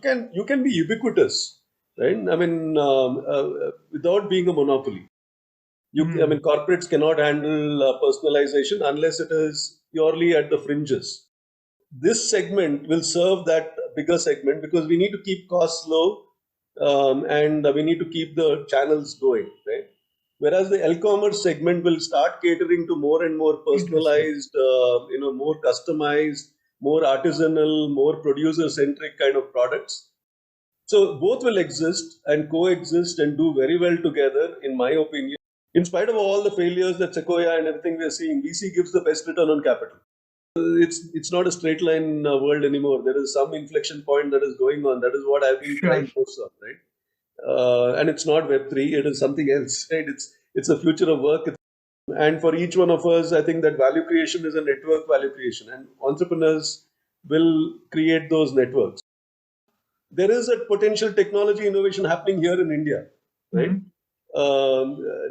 you can be ubiquitous, right? I mean, without being a monopoly. I mean, corporates cannot handle personalization unless it is purely at the fringes. This segment will serve that bigger segment because we need to keep costs low, and we need to keep the channels going, right? Whereas the e-commerce segment will start catering to more and more personalized, more customized, more artisanal, more producer-centric kind of products. So both will exist and coexist and do very well together, in my opinion. In spite of all the failures that Sequoia and everything we're seeing, VC gives the best return on capital. It's not a straight line world anymore. There is some inflection point that is going on. That is what I've been trying to force on, right? And it's not Web3. It is something else, right? It's a future of work. And for each one of us, I think that value creation is a network value creation, and entrepreneurs will create those networks. There is a potential technology innovation happening here in India, right?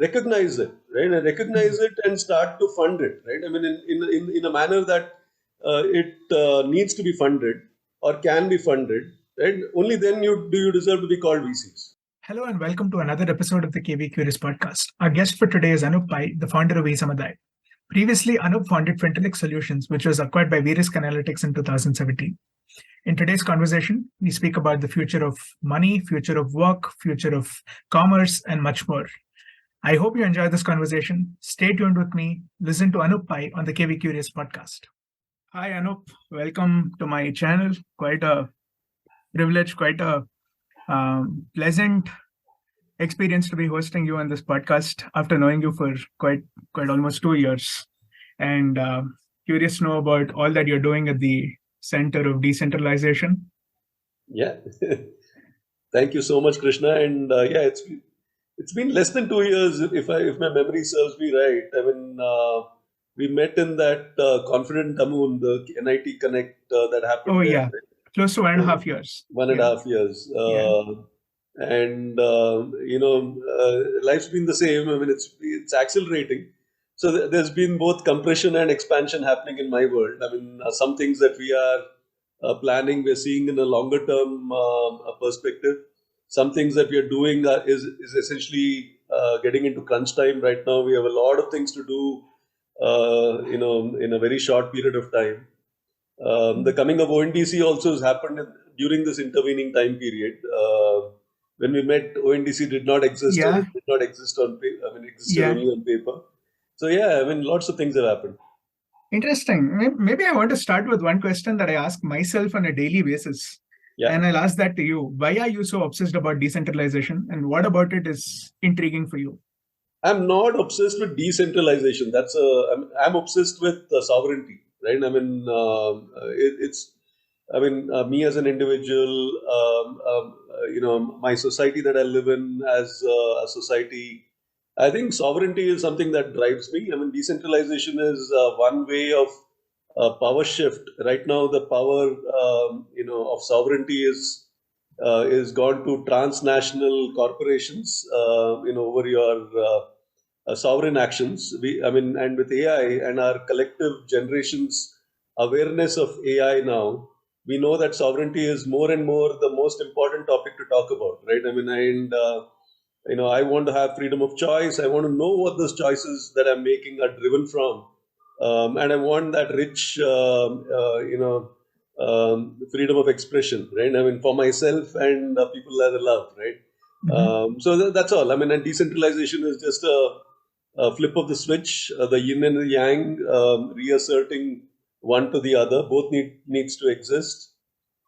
Recognize it, right? And recognize it and start to fund it, right? I mean, in a manner that it needs to be funded or can be funded, right? Only then do you deserve to be called VCs. Hello and welcome to another episode of the KVKurious Podcast. Our guest for today is Anup Pai, the founder of eSamudaay. Previously, Anup founded Fintellix Solutions, which was acquired by Verisk Analytics in 2017. In today's conversation, we speak about the future of money, future of work, future of commerce, and much more. I hope you enjoy this conversation. Stay tuned with me. Listen to Anup Pai on the KVKurious Podcast. Hi, Anup. Welcome to my channel. Quite a privilege, quite a pleasant experience to be hosting you on this podcast after knowing you for quite almost 2 years, and curious to know about all that you're doing at the Center of Decentralization. Yeah, thank you so much, Krishna. And it's been less than 2 years, if my memory serves me right. I mean, we met in that Confident Damoon, the NIT Connect that happened. Oh there, yeah, right? Close to 1.5 years. 1.5 years. And life's been the same. I mean, it's accelerating. So there's been both compression and expansion happening in my world. I mean, some things that we are planning, we're seeing in a longer term perspective. Some things that we are doing is essentially getting into crunch time right now. We have a lot of things to do, in a very short period of time. The coming of ONDC also has happened during this intervening time period. When we met, ONDC did not exist. Yeah. It did not exist on paper. I mean, it existed only on paper. So yeah, I mean, lots of things have happened. Interesting. Maybe I want to start with one question that I ask myself on a daily basis. Yeah. And I'll ask that to you. Why are you so obsessed about decentralization, and what about it is intriguing for you? I'm not obsessed with decentralization. I'm obsessed with sovereignty, right? I mean, me as an individual, my society that I live in as a society, I think sovereignty is something that drives me. I mean, decentralization is one way of power shift. Right now, the power, of sovereignty is gone to transnational corporations, over your sovereign actions. And with AI and our collective generation's awareness of AI now, we know that sovereignty is more and more the most important topic to talk about, right? I mean, I want to have freedom of choice. I want to know what those choices that I'm making are driven from. And I want that rich, freedom of expression, right? I mean, for myself and people that I love, right? Mm-hmm. So that's all. I mean, and decentralization is just a flip of the switch, the yin and the yang, reasserting one to the other. Both needs to exist.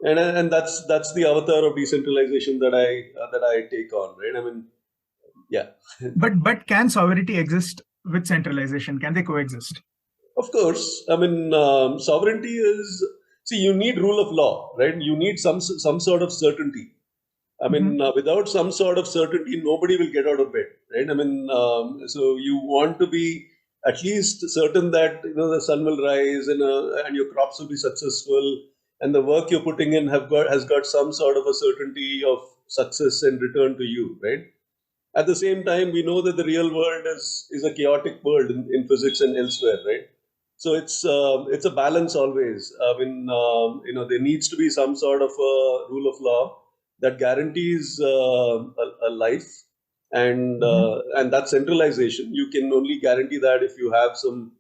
And that's the avatar of decentralization that I take on, right? I mean, yeah. But can sovereignty exist with centralization? Can they coexist? Of course. I mean, sovereignty is, you need rule of law, right? You need some sort of certainty. I mean, without some sort of certainty, nobody will get out of bed, right? I mean, so you want to be at least certain that the sun will rise and your crops will be successful, and the work you're putting in has got some sort of a certainty of success and return to you, right? At the same time, we know that the real world is a chaotic world in physics and elsewhere, right? So it's a balance always. I mean, there needs to be some sort of a rule of law that guarantees a life, and that centralization. You can only guarantee that if you have some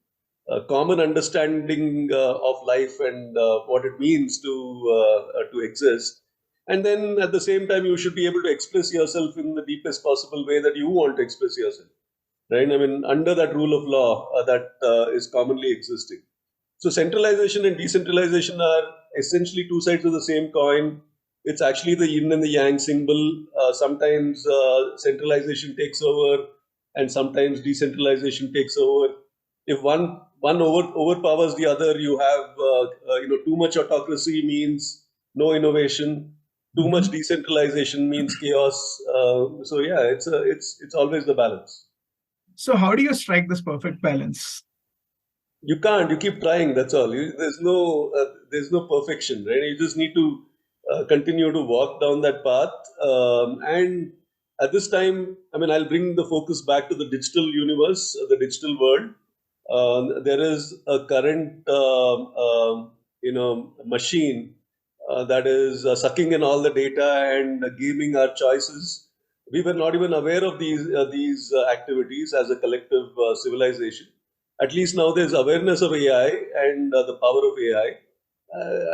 common understanding of life and what it means to exist. And then at the same time, you should be able to express yourself in the deepest possible way that you want to express yourself, right? I mean, under that rule of law that is commonly existing. So centralization and decentralization are essentially two sides of the same coin. It's actually the yin and the yang symbol. Sometimes centralization takes over, and sometimes decentralization takes over. If one overpowers the other, you have too much autocracy means no innovation. Too much decentralization means chaos. So yeah, it's always the balance. So how do you strike this perfect balance? You can't. You keep trying. That's all. There's no perfection, right? You just need to continue to walk down that path. And at this time, I mean, I'll bring the focus back to the digital universe, the digital world. There is a current, machine that is sucking in all the data and gaming our choices. We were not even aware of these activities as a collective civilization. At least now there's awareness of AI and the power of AI.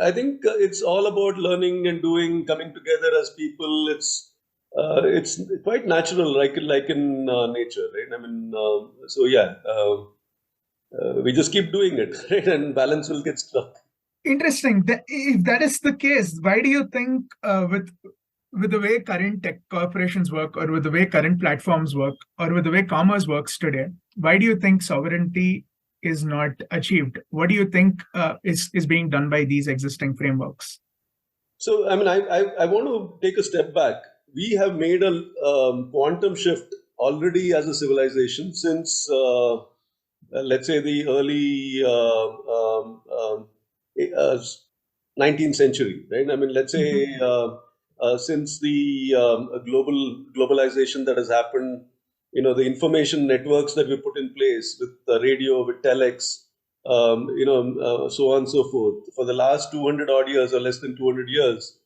I think it's all about learning and doing, coming together as people. It's quite natural, like in nature, right? I mean, so yeah, we just keep doing it, right? And balance will get struck. Interesting. If that is the case, why do you think with the way current tech corporations work, or with the way current platforms work, or with the way commerce works today, why do you think sovereignty is not achieved? What do you think is being done by these existing frameworks? So, I mean, I want to take a step back. We have made a quantum shift already as a civilization since, let's say, the early 19th century, right? I mean, let's say since the globalization that has happened, the information networks that we put in place with the radio, with telex, so on and so forth. For the last 200 odd years or less than 200 years,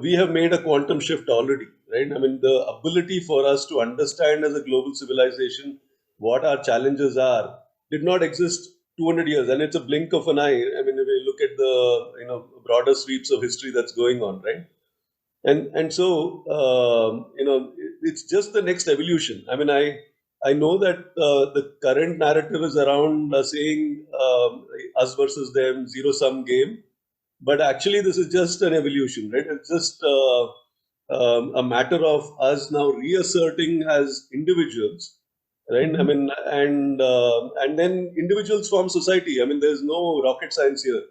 we have made a quantum shift already, right? I mean, the ability for us to understand as a global civilization what our challenges are did not exist 200 years, and it's a blink of an eye. I mean, if we look at the broader sweeps of history that's going on, right? And so it's just the next evolution. I mean, I know that the current narrative is around saying us versus them, zero sum game, but actually this is just an evolution, right? It's just a matter of us now reasserting as individuals, right? I mean, and then individuals form society. I mean, there's no rocket science here,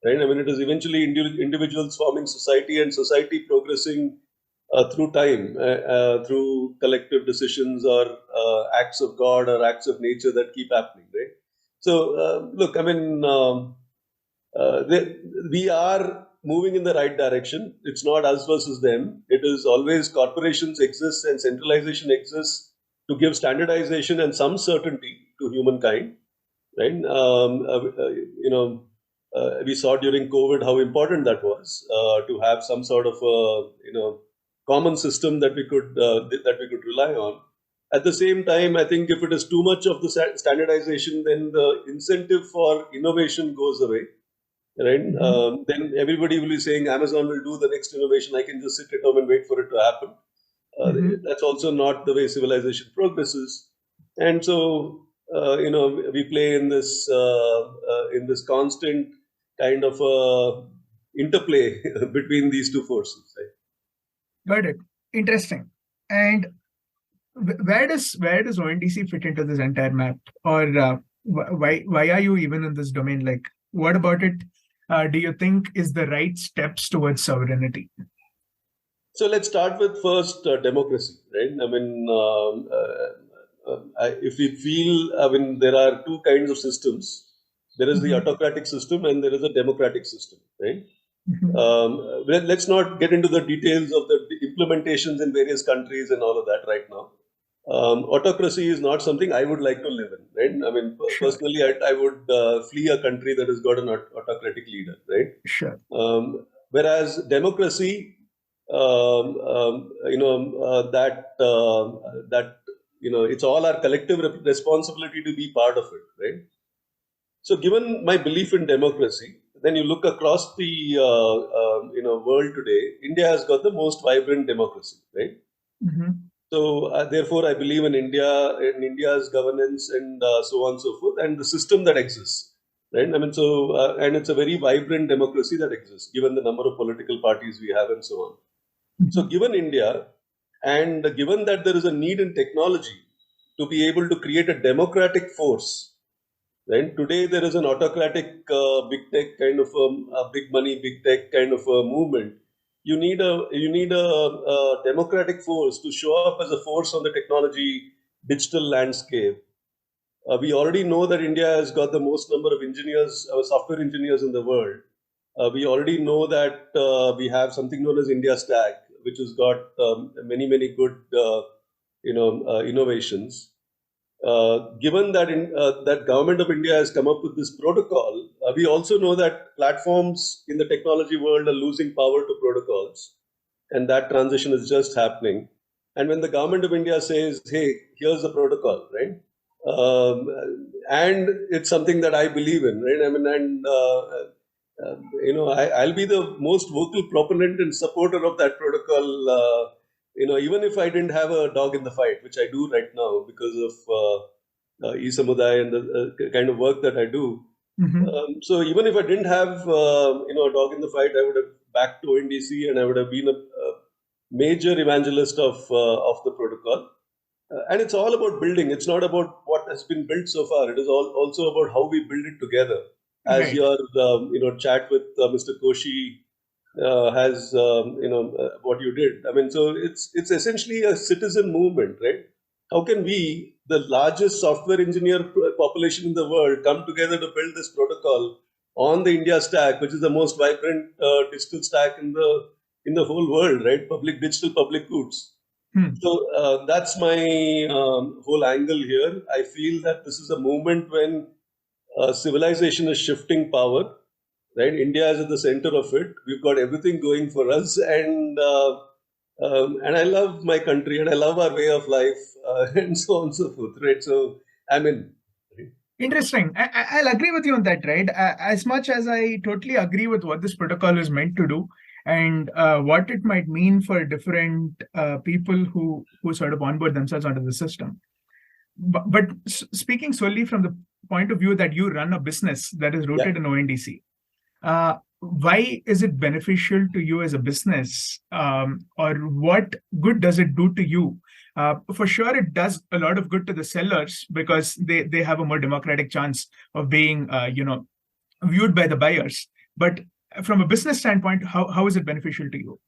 right? I mean, it is eventually individuals forming society, and society progressing through time, through collective decisions or acts of God or acts of nature that keep happening, right? So, look, I mean, we are moving in the right direction. It's not us versus them. It is always corporations exist and centralization exists to give standardization and some certainty to humankind, right? We saw during COVID how important that was to have some sort of common system that we could rely on. At the same time, I think if it is too much of the standardization, then the incentive for innovation goes away, right? Then everybody will be saying Amazon will do the next innovation. I can just sit at home and wait for it to happen. That's also not the way civilization progresses, and so we play in this constant kind of interplay between these two forces. Right? Got it. Interesting. And where does ONDC fit into this entire map, or why are you even in this domain? Like, what about it do you think is the right steps towards sovereignty? So let's start with first democracy, right? I mean, if we feel, I mean, there are two kinds of systems. There is the autocratic system and there is a democratic system, right? Let's not get into the details of the implementations in various countries and all of that right now. autocracy is not something I would like to live in, right? I mean, Sure. personally, I would flee a country that has got an autocratic leader, right? Sure. Whereas democracy, that it's all our collective responsibility to be part of it, right? So, given my belief in democracy, then you look across the world today. India has got the most vibrant democracy, right? Mm-hmm. So, therefore, I believe in India's governance, and so on and so forth, and the system that exists, right? I mean, and it's a very vibrant democracy that exists, given the number of political parties we have, and so on. So, Mm-hmm. given India, and given that there is a need in technology to be able to create a democratic force, right? Today, there is an autocratic, big tech kind of a big money, big tech kind of a movement. You need a democratic force to show up as a force on the technology digital landscape. We already know that India has got the most number of engineers, software engineers in the world. We already know that we have something known as India Stack, which has got many good innovations. Given that that government of India has come up with this protocol, we also know that platforms in the technology world are losing power to protocols, and that transition is just happening. And when the government of India says, "Hey, here's the protocol," right? Um, and it's something that I believe in, right? I mean, and I'll be the most vocal proponent and supporter of that protocol. Even if I didn't have a dog in the fight, which I do right now because of eSamudaay and the kind of work that I do. Mm-hmm. So even if I didn't have a dog in the fight, I would have backed to ONDC, and I would have been a major evangelist of the protocol. And it's all about building. It's not about what has been built so far. It is also about how we build it together. As Right. your chat with Mr. Koshi has what you did. I mean, so it's essentially a citizen movement, right? How can we, the largest software engineer population in the world, come together to build this protocol on the India stack, which is the most vibrant digital stack in the whole world, right? Digital public goods. Hmm. So that's my whole angle here. I feel that this is a moment when civilization is shifting power, right? India is at the center of it. We've got everything going for us, and I love my country, and I love our way of life, and so on and so forth, right? So I'm in. Interesting. I'll agree with you on that, right? As much as I totally agree with what this protocol is meant to do and what it might mean for different people who sort of onboard themselves onto the system. But speaking solely from the point of view that you run a business that is Yeah. rooted in ONDC, why is it beneficial to you as a business, or what good does it do to you? For sure, it does a lot of good to the sellers because they have a more democratic chance of being, viewed by the buyers. But from a business standpoint, how is it beneficial to you?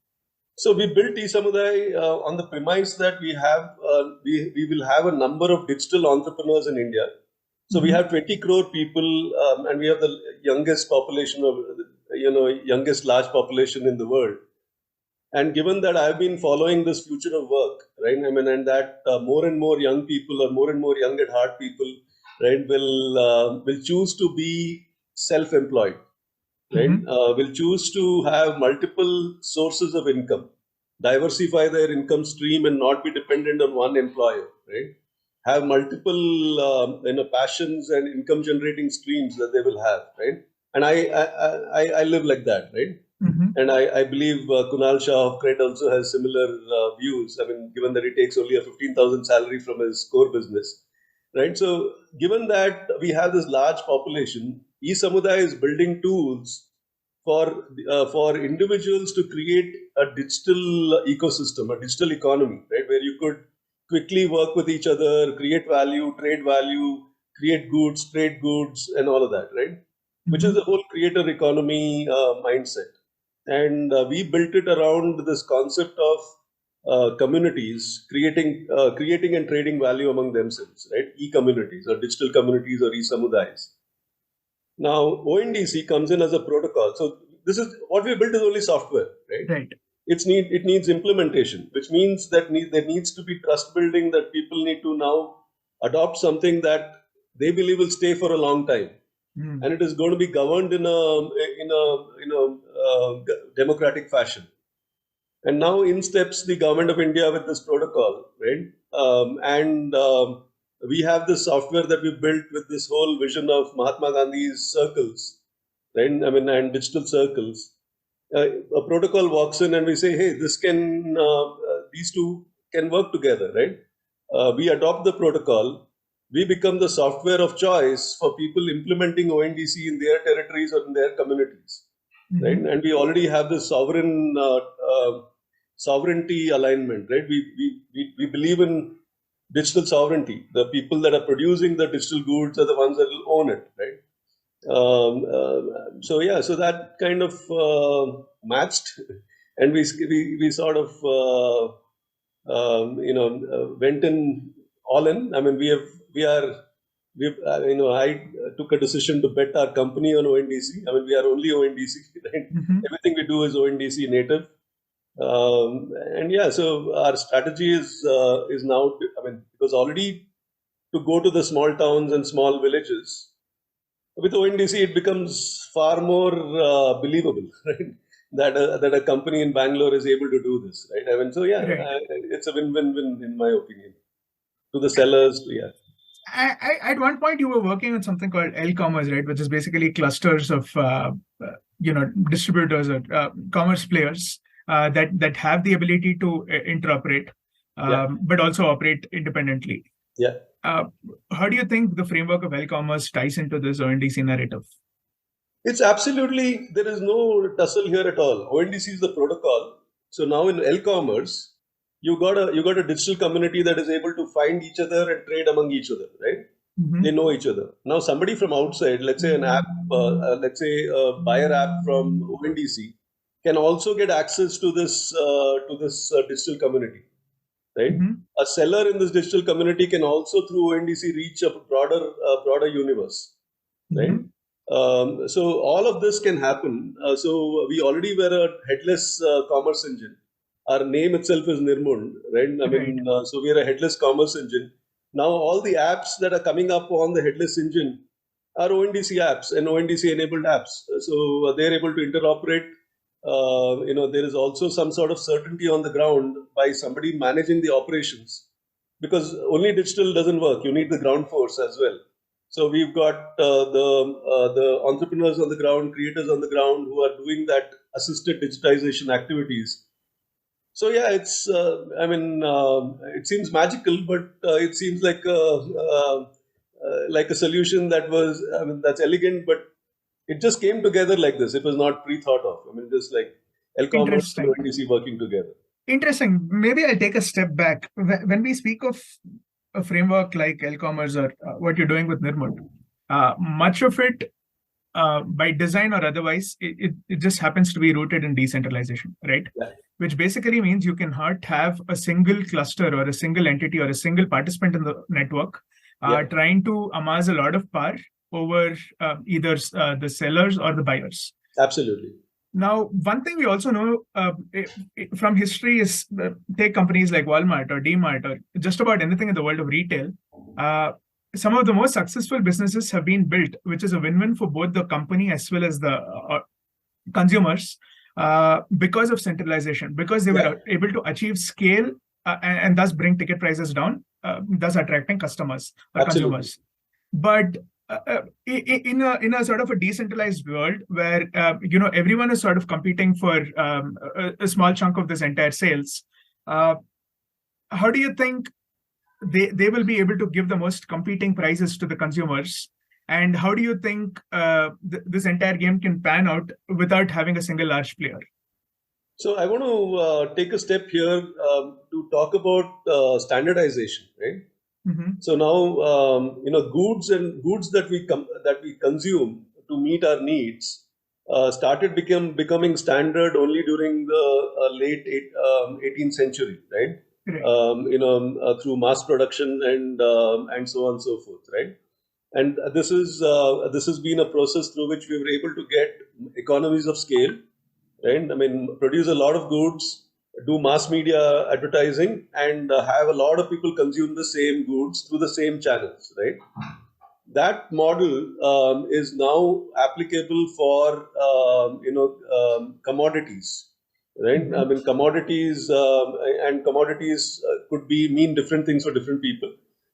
So we built eSamudaay on the premise that we will have a number of digital entrepreneurs in India. So we Mm-hmm. have 20 crore people, and we have the youngest population youngest large population in the world. And given that I've been following this future of work, right? I mean, and that more and more young people, or more and more young at heart people, right, will choose to be self-employed, right? Mm-hmm. Will choose to have multiple sources of income, diversify their income stream, and not be dependent on one employer, right? Have multiple passions and income generating streams that they will have, right? And I live like that, right? Mm-hmm. And I believe Kunal Shah of Cred also has similar views. I mean, given that he takes only a 15,000 salary from his core business, right? So, given that we have this large population, eSamudaay is building tools for individuals to create a digital ecosystem, a digital economy, right, where you could quickly work with each other, create value, trade value, create goods, trade goods, and all of that, right? Which is Mm-hmm. the whole creator economy mindset. And we built it around this concept of communities creating and trading value among themselves, right? E-communities or digital communities or e-samudais. Now, ONDC comes in as a protocol. So this is what we built is only software, right? Right. it needs implementation, which means that there needs to be trust building, that people need to now adopt something that they believe will stay for a long time, and it is going to be governed in a democratic fashion. And now in steps the government of India with this protocol, right? We have this software that we built with this whole vision of Mahatma Gandhi's circles, right? I mean, and digital circles. A protocol walks in and we say, hey, these two can work together, right? We adopt the protocol. We become the software of choice for people implementing ONDC in their territories or in their communities, right? And we already have this sovereignty alignment, right? We believe in digital sovereignty. The people that are producing the digital goods are the ones that will own it, right? So that kind of matched, and we sort of went in all in. I mean, I took a decision to bet our company on ONDC. I mean, we are only ONDC, right? Everything we do is ONDC native. So our strategy is now, because already to go to the small towns and small villages, with ONDC, it becomes far more believable, right? That a company in Bangalore is able to do this, right? I mean, it's a win-win-win in my opinion. To the sellers, At one point, you were working on something called L-commerce, right? Which is basically clusters of distributors or commerce players that have the ability to interoperate, but also operate independently. Yeah. How do you think the framework of L-commerce ties into this ONDC narrative? It's absolutely, there is no tussle here at all. ONDC is the protocol. So now in L-commerce, you got a digital community that is able to find each other and trade among each other, right? They know each other. Now somebody from outside, let's say an app, let's say a buyer app from ONDC, can also get access to this digital community, right? A seller in this digital community can also through ONDC reach a broader universe, right? So all of this can happen. So we already were a headless commerce engine. Our name itself is Nirmund, right? So we are a headless commerce engine. Now all the apps that are coming up on the headless engine are ONDC apps and ONDC enabled apps. So they're able to interoperate. There is also some sort of certainty on the ground by somebody managing the operations, because only digital doesn't work. You need the ground force as well. So we've got the entrepreneurs on the ground, creators on the ground who are doing that assisted digitization activities. So it's it seems magical, but it seems like a solution that's elegant, but it just came together like this. It was not pre-thought of. Just like L-commerce and ONDC working together. Interesting. Maybe I'll take a step back. When we speak of a framework like L-commerce or what you're doing with Nirmund, much of it, by design or otherwise, it just happens to be rooted in decentralization, right? Yeah. Which basically means you cannot have a single cluster or a single entity or a single participant in the network trying to amass a lot of power over either the sellers or the buyers. Absolutely. Now, one thing we also know from history is take companies like Walmart or DMart or just about anything in the world of retail. Some of the most successful businesses have been built, which is a win-win for both the company as well as the consumers because of centralization, because they were able to achieve scale and thus bring ticket prices down, thus attracting customers or consumers. But in a sort of a decentralized world where everyone is sort of competing for a small chunk of this entire sales, how do you think they will be able to give the most competing prices to the consumers? And how do you think this entire game can pan out without having a single large player? So I want to take a step here to talk about standardization, right? So now goods that we consume to meet our needs started becoming standard only during the late 18th century, right? Through mass production and so on and so forth, right? And this has been a process through which we were able to get economies of scale, right? I mean, produce a lot of goods, do mass media advertising, and have a lot of people consume the same goods through the same channels, right? That model is now applicable for commodities, right? I mean, commodities and commodities could mean different things for different people,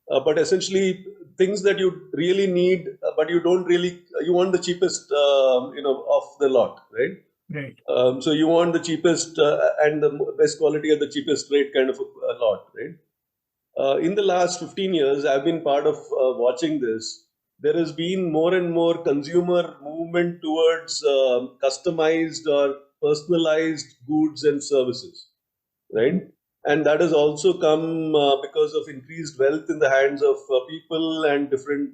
but essentially things that you really need, but you don't really you want the cheapest of the lot, right? Right. So you want the cheapest and the best quality at the cheapest rate kind of a lot, right? In the last 15 years, I've been part of watching this. There has been more and more consumer movement towards customized or personalized goods and services, right? And that has also come because of increased wealth in the hands of people and different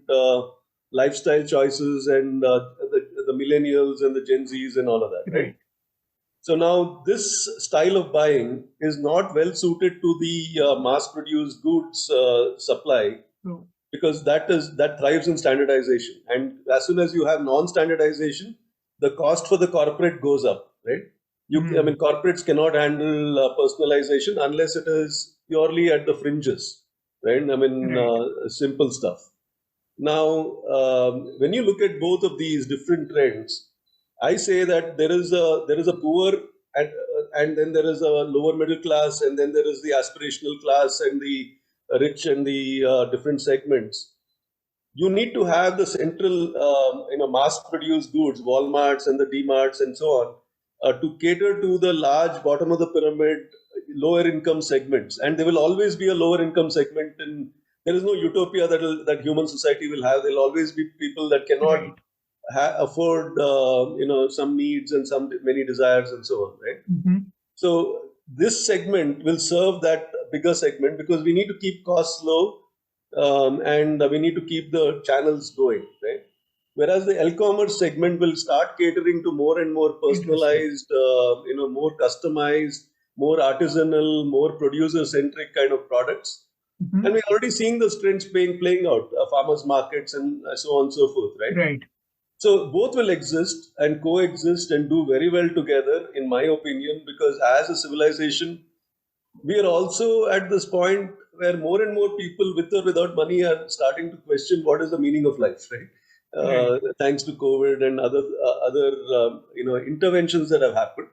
lifestyle choices and the millennials and the Gen Zs and all of that, right? So now this style of buying is not well suited to the mass-produced goods supply because that thrives in standardization. And as soon as you have non-standardization, the cost for the corporate goes up, right? I mean, corporates cannot handle personalization unless it is purely at the fringes, right? I mean, simple stuff. Now, when you look at both of these different trends, I say that there is a poor and then there is a lower middle class and then there is the aspirational class and the rich and the different segments. You need to have the central mass-produced goods, Walmarts and the D-marts and so on, to cater to the large bottom of the pyramid, lower income segments, and there will always be a lower income segment, and there is no utopia that human society will have. There will always be people that cannot afford some needs and many desires and so on, right? So this segment will serve that bigger segment because we need to keep costs low and we need to keep the channels going, right? Whereas the e-commerce segment will start catering to more and more personalized, more customized, more artisanal, more producer-centric kind of products. And we're already seeing those trends playing out, farmers markets and so on and so forth, right? Right. So both will exist and coexist and do very well together, in my opinion, because as a civilization, we are also at this point where more and more people with or without money are starting to question what is the meaning of life, right? Thanks to COVID and other interventions that have happened.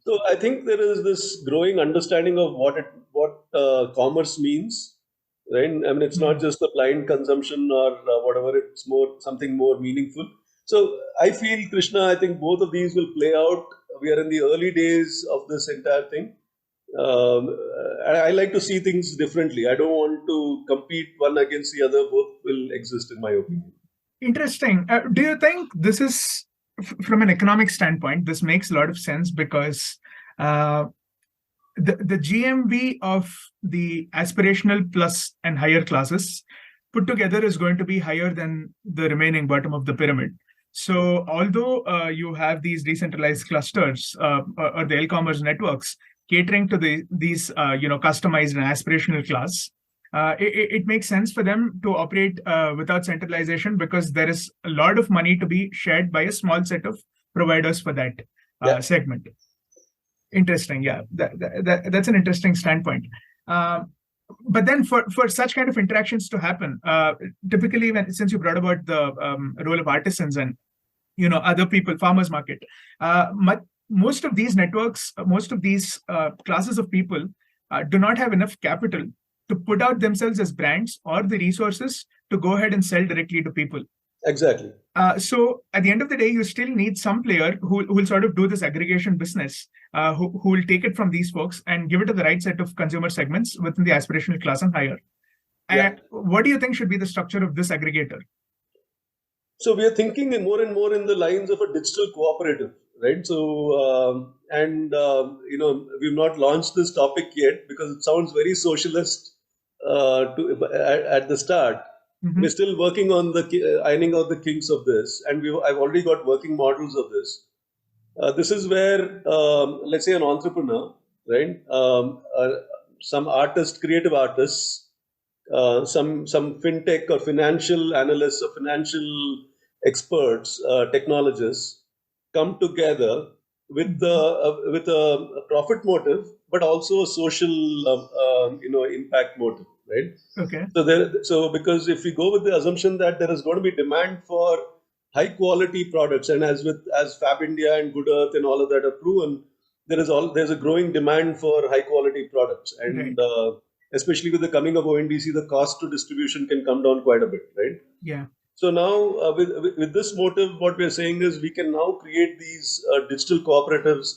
So I think there is this growing understanding of what commerce means, right? I mean, it's not just the blind consumption or whatever. It's something more meaningful. So I feel, Krishna, I think both of these will play out. We are in the early days of this entire thing. I like to see things differently. I don't want to compete one against the other. Both will exist, in my opinion. Interesting. Do you think this is, from an economic standpoint, this makes a lot of sense because the GMV of the aspirational plus and higher classes put together is going to be higher than the remaining bottom of the pyramid. So although you have these decentralized clusters or the e-commerce networks catering to these customized and aspirational class, it makes sense for them to operate without centralization because there is a lot of money to be shared by a small set of providers for that segment. Interesting. Yeah, that's an interesting standpoint. But then for such kind of interactions to happen, typically since you brought about the role of artisans and other people, farmers market, most of these networks, most of these classes of people do not have enough capital to put out themselves as brands or the resources to go ahead and sell directly to people. Exactly. So at the end of the day, you still need some player who will sort of do this aggregation business, who will take it from these folks and give it to the right set of consumer segments within the aspirational class and higher. And what do you think should be the structure of this aggregator? So we are thinking more and more in the lines of a digital cooperative, right? So, we've not launched this topic yet because it sounds very socialist at the start. We're still working on ironing out the kinks of this, and I've already got working models of this. This is where, let's say, an entrepreneur, right? Some creative artists, some fintech or financial analysts or financial experts, technologists come together with a profit motive, but also a social impact motive, right? Okay. So because if we go with the assumption that there is going to be demand for high quality products, and as Fab India and Good Earth and all of that are proven, there's a growing demand for high quality products, and Right. especially with the coming of ONDC, the cost to distribution can come down quite a bit, right? Yeah. So now, with this motive, what we're saying is we can now create these digital cooperatives.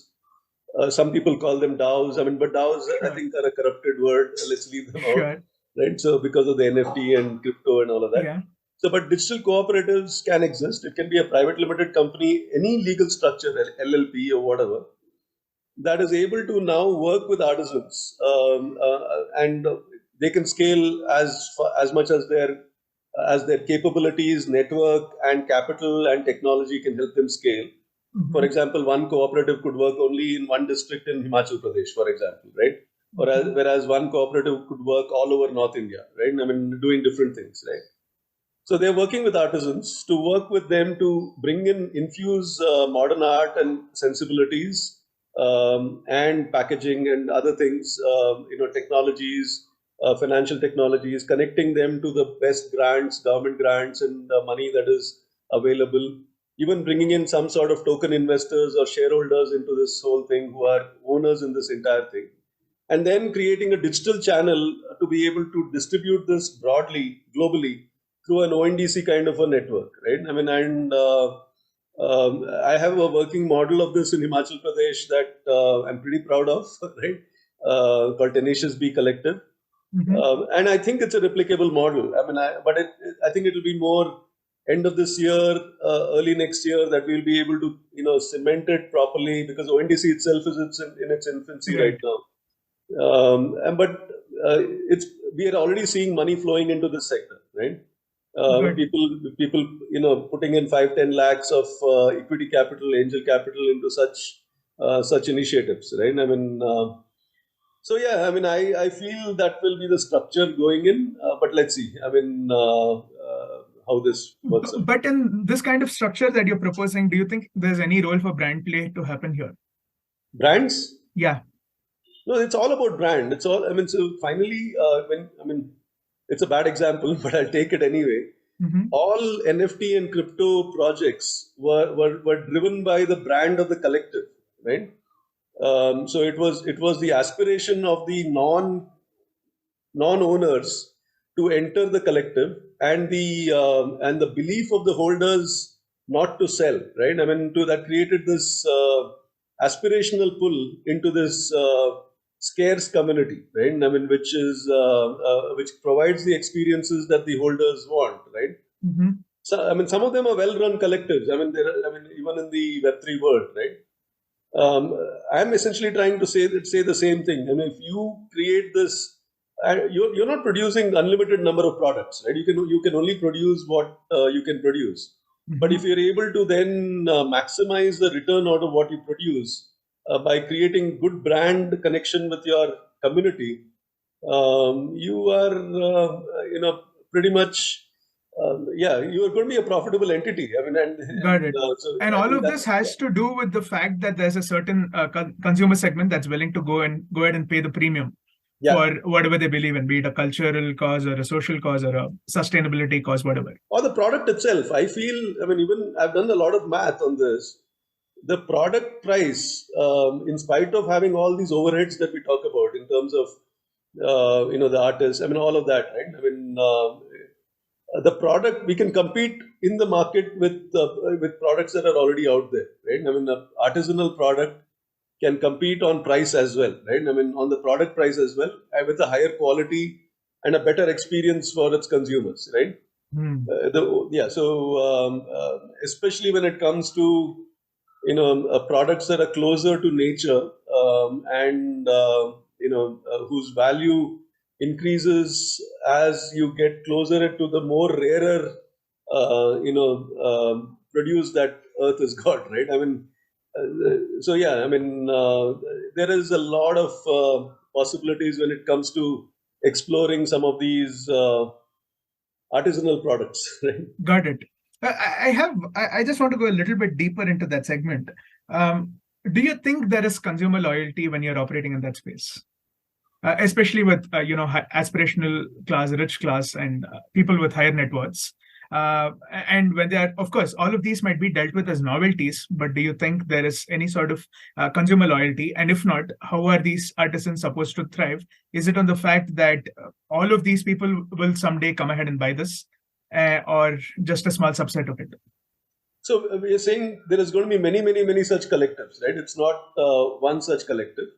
Some people call them DAOs. I mean, but DAOs, I Sure. think, are a corrupted word. Let's leave them out, Sure. right? So because of the NFT and crypto and all of that. Yeah. So, but digital cooperatives can exist. It can be a private limited company, any legal structure, LLP or whatever, that is able to now work with artisans, and they can scale as much as their capabilities, network, and capital and technology can help them scale. For Mhm. example, one cooperative could work only in one district in Himachal Pradesh, for example, right? Whereas one cooperative could work all over North India, right? I mean, doing different things, right? So they're working with artisans to work with them to infuse modern art and sensibilities, and packaging and other things, technologies, financial technologies, connecting them to the best grants, government grants, and money that is available. Even bringing in some sort of token investors or shareholders into this whole thing who are owners in this entire thing, and then creating a digital channel to be able to distribute this broadly, globally, through an ONDC kind of a network, right? I mean, and I have a working model of this in Himachal Pradesh that I'm pretty proud of, right? Called Tenacious Bee Collective. Mhm. And I think it's a replicable model. I mean, I think it'll be more end of this year, early next year, that we'll be able to, cement it properly, because ONDC itself is in its infancy right Right. now. But it's we are already seeing money flowing into this sector, right? Good. People, putting in 5-10 lakhs of equity capital, angel capital into such initiatives, right? I mean, so yeah, I mean, I feel that will be the structure going in, but let's see. I mean, how this works out. But in this kind of structure that you're proposing, do you think there's any role for brand play to happen here? Brands? Yeah. No, it's all about brand. It's all. I mean, so finally, it's a bad example, but I'll take it anyway. Hmm. All NFT and crypto projects were driven by the brand of the collective, right? So it was the aspiration of the non-owners to enter the collective, and the belief of the holders not to sell, right? I mean, that created this aspirational pull into this scarce community, right? I mean, which provides the experiences that the holders want, right? Hmm. So I mean, some of them are well-run collectives. I mean, even in the Web3 world, right? um, I'm essentially trying to say the same thing. I mean, if you create this, you're not producing unlimited number of products, right? You can only produce what you can produce. But if Hmm. you're able to then maximize the return out of what you produce by creating good brand connection with your community, you are pretty much yeah, you are going to be a profitable entity. I mean, Got it. so And I all think of this that's has to do with the fact that there's a certain consumer segment that's willing to go ahead and pay the premium yeah. for whatever they believe in, be it a cultural cause or a social cause or a sustainability cause, whatever. Or the product itself. I feel, I mean, even I've done a lot of math on this. The product price, in spite of having all these overheads that we talk about in terms of, the artists, I mean, all of that, right? I mean, the product, we can compete in the market with products that are already out there, right? I mean, the artisanal product can compete on price as well, right? I mean, on the product price as well, with a higher quality and a better experience for its consumers, right? Hmm. Yeah, so especially when it comes to products that are closer to nature, and whose value increases as you get closer to the more rarer produce that earth has got, right? I mean, so yeah, I mean, there is a lot of possibilities when it comes to exploring some of these artisanal products, right? Got it. I just want to go a little bit deeper into that segment. Um, Do you think there is consumer loyalty when you're operating in that space? Especially with aspirational class, rich class, and people with higher net worths. And when they are, of course, all of these might be dealt with as novelties, but do you think there is any sort of consumer loyalty? And if not, how are these artisans supposed to thrive? Is it on the fact that all of these people will someday come ahead and buy this, or just a small subset of it? So we are saying there is going to be many, many, many such collectives, right? It's not one such collective.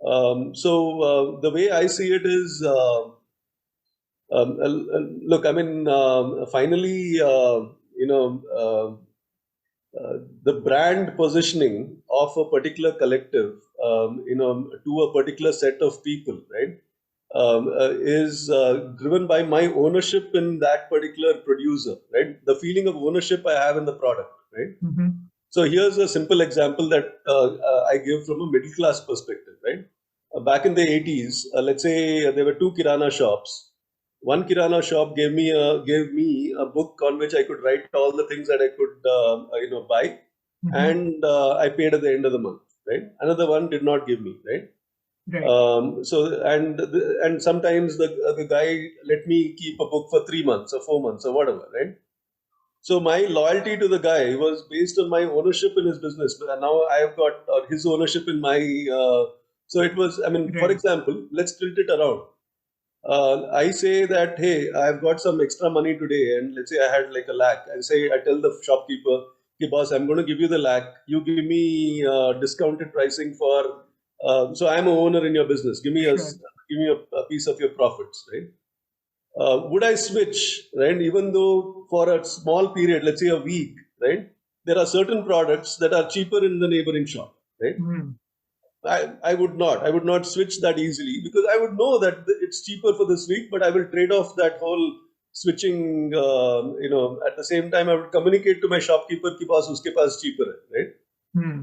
The way I see it is, look, I mean, finally, the brand positioning of a particular collective, to a particular set of people, right, is driven by my ownership in that particular producer, right? The feeling of ownership I have in the product, right? Mm-hmm. So here's a simple example that I give from a middle class perspective, right? Back in the 80s, let's say there were two Kirana shops. One Kirana shop gave me a book on which I could write all the things that I could buy, Mm-hmm. and I paid at the end of the month, right? Another one did not give me, right? Right. And sometimes the guy let me keep a book for 3 months or 4 months or whatever, right? So my loyalty to the guy was based on my ownership in his business, and now I have got his ownership in my. So it was. I mean, for Right. example, let's tilt it around. I say that, hey, I've got some extra money today, and let's say I had like 1 lakh. I tell the shopkeeper, hey boss, I'm going to give you the lakh. You give me discounted pricing for. So I'm a owner in your business. Give me Sure. a piece of your profits, right? Would I switch, right? Even though for a small period, let's say a week, right? There are certain products that are cheaper in the neighboring shop, right? Mm. I would not. I would not switch that easily because I would know that it's cheaper for this week, but I will trade off that whole switching. At the same time, I would communicate to my shopkeeper, "Ki boss, uske paas cheaper hai," right? Mm.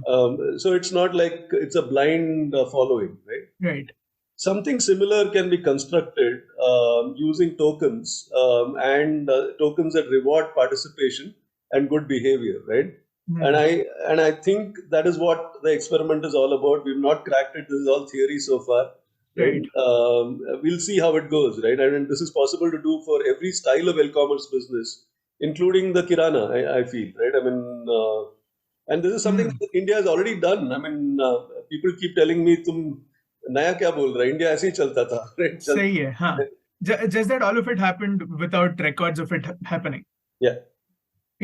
So it's not like it's a blind following, right? Right. Something similar can be constructed using tokens and tokens that reward participation and good behavior, right? And Mm. I think that is what the experiment is all about. We've not cracked it. This is all theory so far, right? Right. We'll see how it goes, right? And this is possible to do for every style of e-commerce business, including the kirana. I feel, right? I mean, and this is something Mm. that India has already done. I mean, people keep telling me, "तुम नया क्या बोल रहा है? India ऐसे ही चलता था, right?" Sahi hai, huh? Just that all of it happened without records of it happening. Yeah.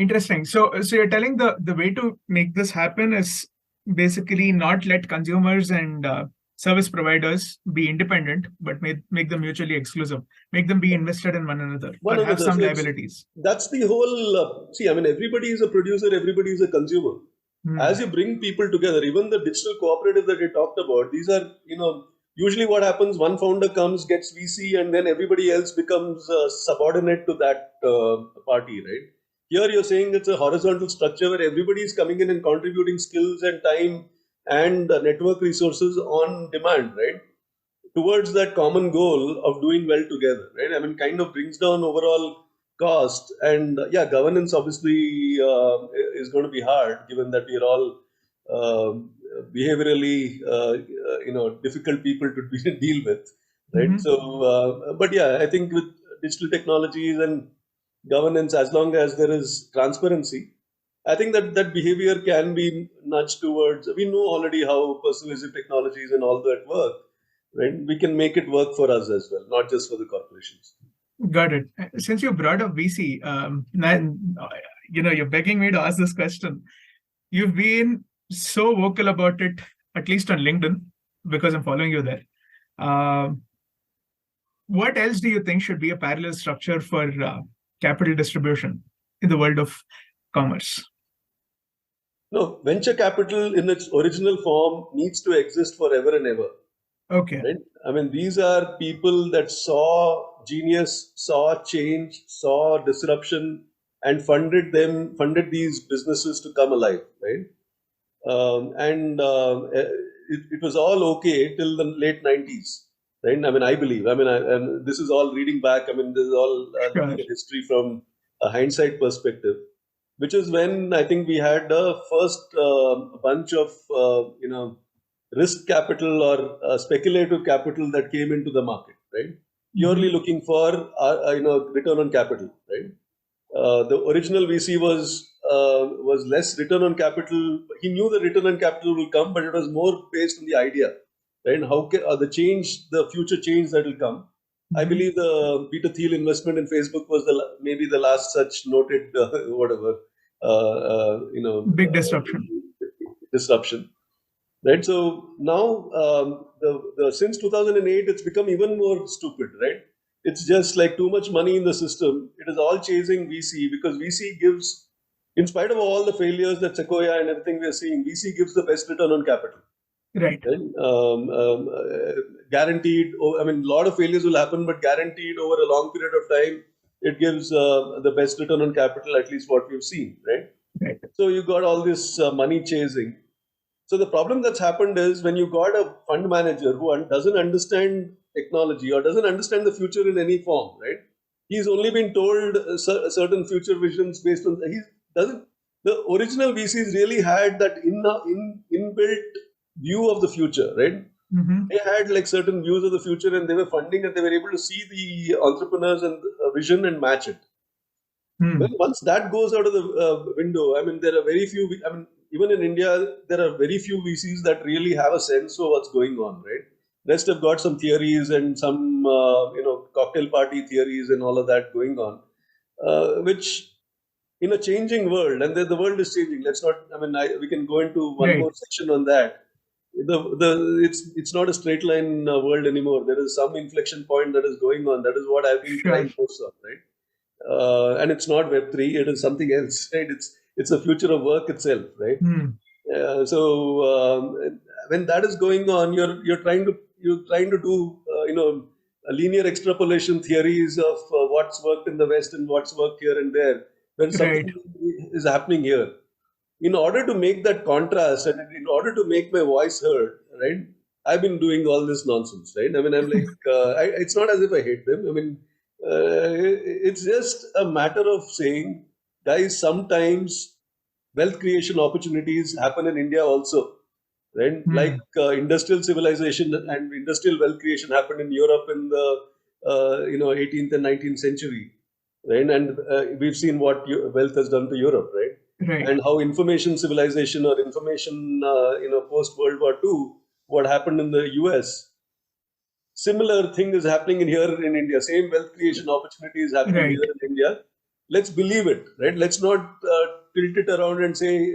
Interesting. So you're telling the way to make this happen is basically not let consumers and service providers be independent, but make them mutually exclusive. Make them be invested in one another One or have another. some So liabilities. that's the whole. See, I mean, everybody is a producer, everybody is a consumer. As you bring people together, even the digital cooperative that we talked about, these are, usually what happens, one founder comes, gets VC, and then everybody else becomes subordinate to that party, right? Here you're saying it's a horizontal structure where everybody is coming in and contributing skills and time and network resources on demand, right? Towards that common goal of doing well together, right? I mean, kind of brings down overall cost, and governance obviously is going to be hard given that we are all behaviorally, difficult people to deal with, right? Mm-hmm. So, but yeah, I think with digital technologies and governance, as long as there is transparency, I think that behavior can be nudged towards. We know already how persuasive technologies and all that work, right? We can make it work for us as well, not just for the corporations. Got it. Since you brought up VC, you're begging me to ask this question. You've been so vocal about it, at least on LinkedIn, because I'm following you there. What else do you think should be a parallel structure for capital distribution in the world of commerce? No, venture capital in its original form needs to exist forever and ever. Okay. Right? I mean, these are people that saw genius, saw change, saw disruption, and funded these businesses to come alive, right? It was all okay till the late 90s, right? I mean, I believe. I mean, and this is all reading back. I mean, this is all looking Sure. at history from a hindsight perspective. which is when I think we had the first bunch of risk capital or speculative capital that came into the market, right? Purely looking for return on capital, right? The original VC was less return on capital. He knew the return on capital will come, but it was more based on the idea, right? How can the future change that will come. I believe the Peter Thiel investment in Facebook was maybe the last such noted big disruption. Disruption. Right. So now, since 2008, it's become even more stupid. Right. It's just like too much money in the system. It is all chasing VC because VC gives, in spite of all the failures that Sequoia and everything we are seeing, VC gives the best return on capital. Right. Guaranteed. I mean, a lot of failures will happen, but guaranteed over a long period of time, it gives the best return on capital, at least what we've seen. Right. Right. So you got all this money chasing. So the problem that's happened is when you got a fund manager who doesn't understand technology or doesn't understand the future in any form, right? He's only been told certain future visions based on the original VCs really had that inbuilt view of the future, right? They had like certain views of the future and they were funding and they were able to see the entrepreneurs and vision and match it. Well, once that goes out of the window, I mean, there are very few. I mean, even in India, there are very few VCs that really have a sense of what's going on, right? Rest have got some theories and some, cocktail party theories and all of that going on, which in a changing world, and the world is changing. Let's not. I mean, we can go into one more section on that. It's not a straight line world anymore. There is some inflection point that is going on. That is what I've been trying to focus on, right? And it's not Web3; it is something else, right? It's a future of work itself, right? So when that is going on, you're trying to do a linear extrapolation theories of what's worked in the West and what's worked here and there. When something is happening here, in order to make that contrast and in order to make my voice heard, right? I've been doing all this nonsense, right? I mean, I'm like, it's not as if I hate them. I mean, it's just a matter of saying, guys, sometimes wealth creation opportunities happen in India also, right? Like industrial civilization and industrial wealth creation happened in Europe in the 18th and 19th century, right? And we've seen what wealth has done to Europe, right? And how information civilization or information, post World War II, what happened in the US. Similar thing is happening here in India. Same wealth creation opportunities happening here in India. Let's believe it, right? Let's not tilt it around and say,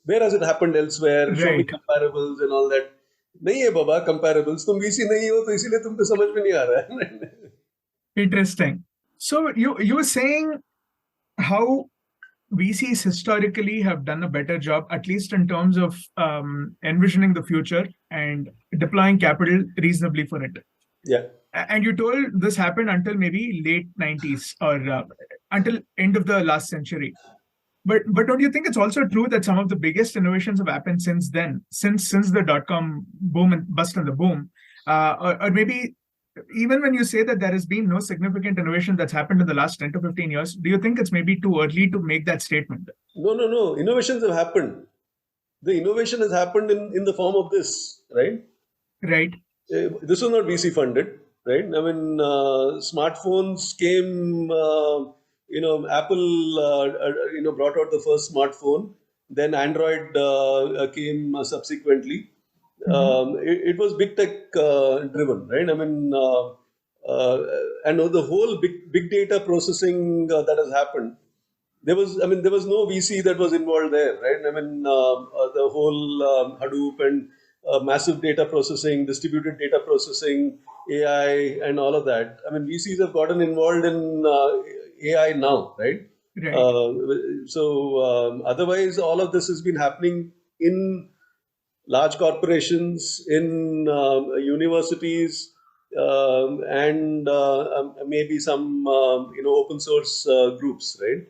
where has it happened elsewhere? Show me comparables and all that. नहीं है बाबा comparables. तुम VC नहीं हो तो इसीलिए तुमको समझ में नहीं आ रहा है. Interesting. So you were saying how VCs historically have done a better job, at least in terms of envisioning the future and deploying capital reasonably for it. Yeah. And you told this happened until maybe late 90s or until end of the last century. But don't you think it's also true that some of the biggest innovations have happened since then, since the dot-com boom and bust and the boom, or maybe even when you say that there has been no significant innovation that's happened in the last 10 to 15 years, do you think it's maybe too early to make that statement? No. Innovations have happened. The innovation has happened in the form of this, right? Right. This was not VC funded, right? I mean, smartphones came, Apple, brought out the first smartphone. Then Android came subsequently. It was big tech driven, right? I mean, and the whole big data processing that has happened. There was no VC that was involved there, right? I mean, the whole Hadoop and massive data processing, distributed data processing, AI, and all of that. I mean, VCs have gotten involved in AI now, right? So otherwise, all of this has been happening in large corporations, in universities, and maybe some open source groups, right?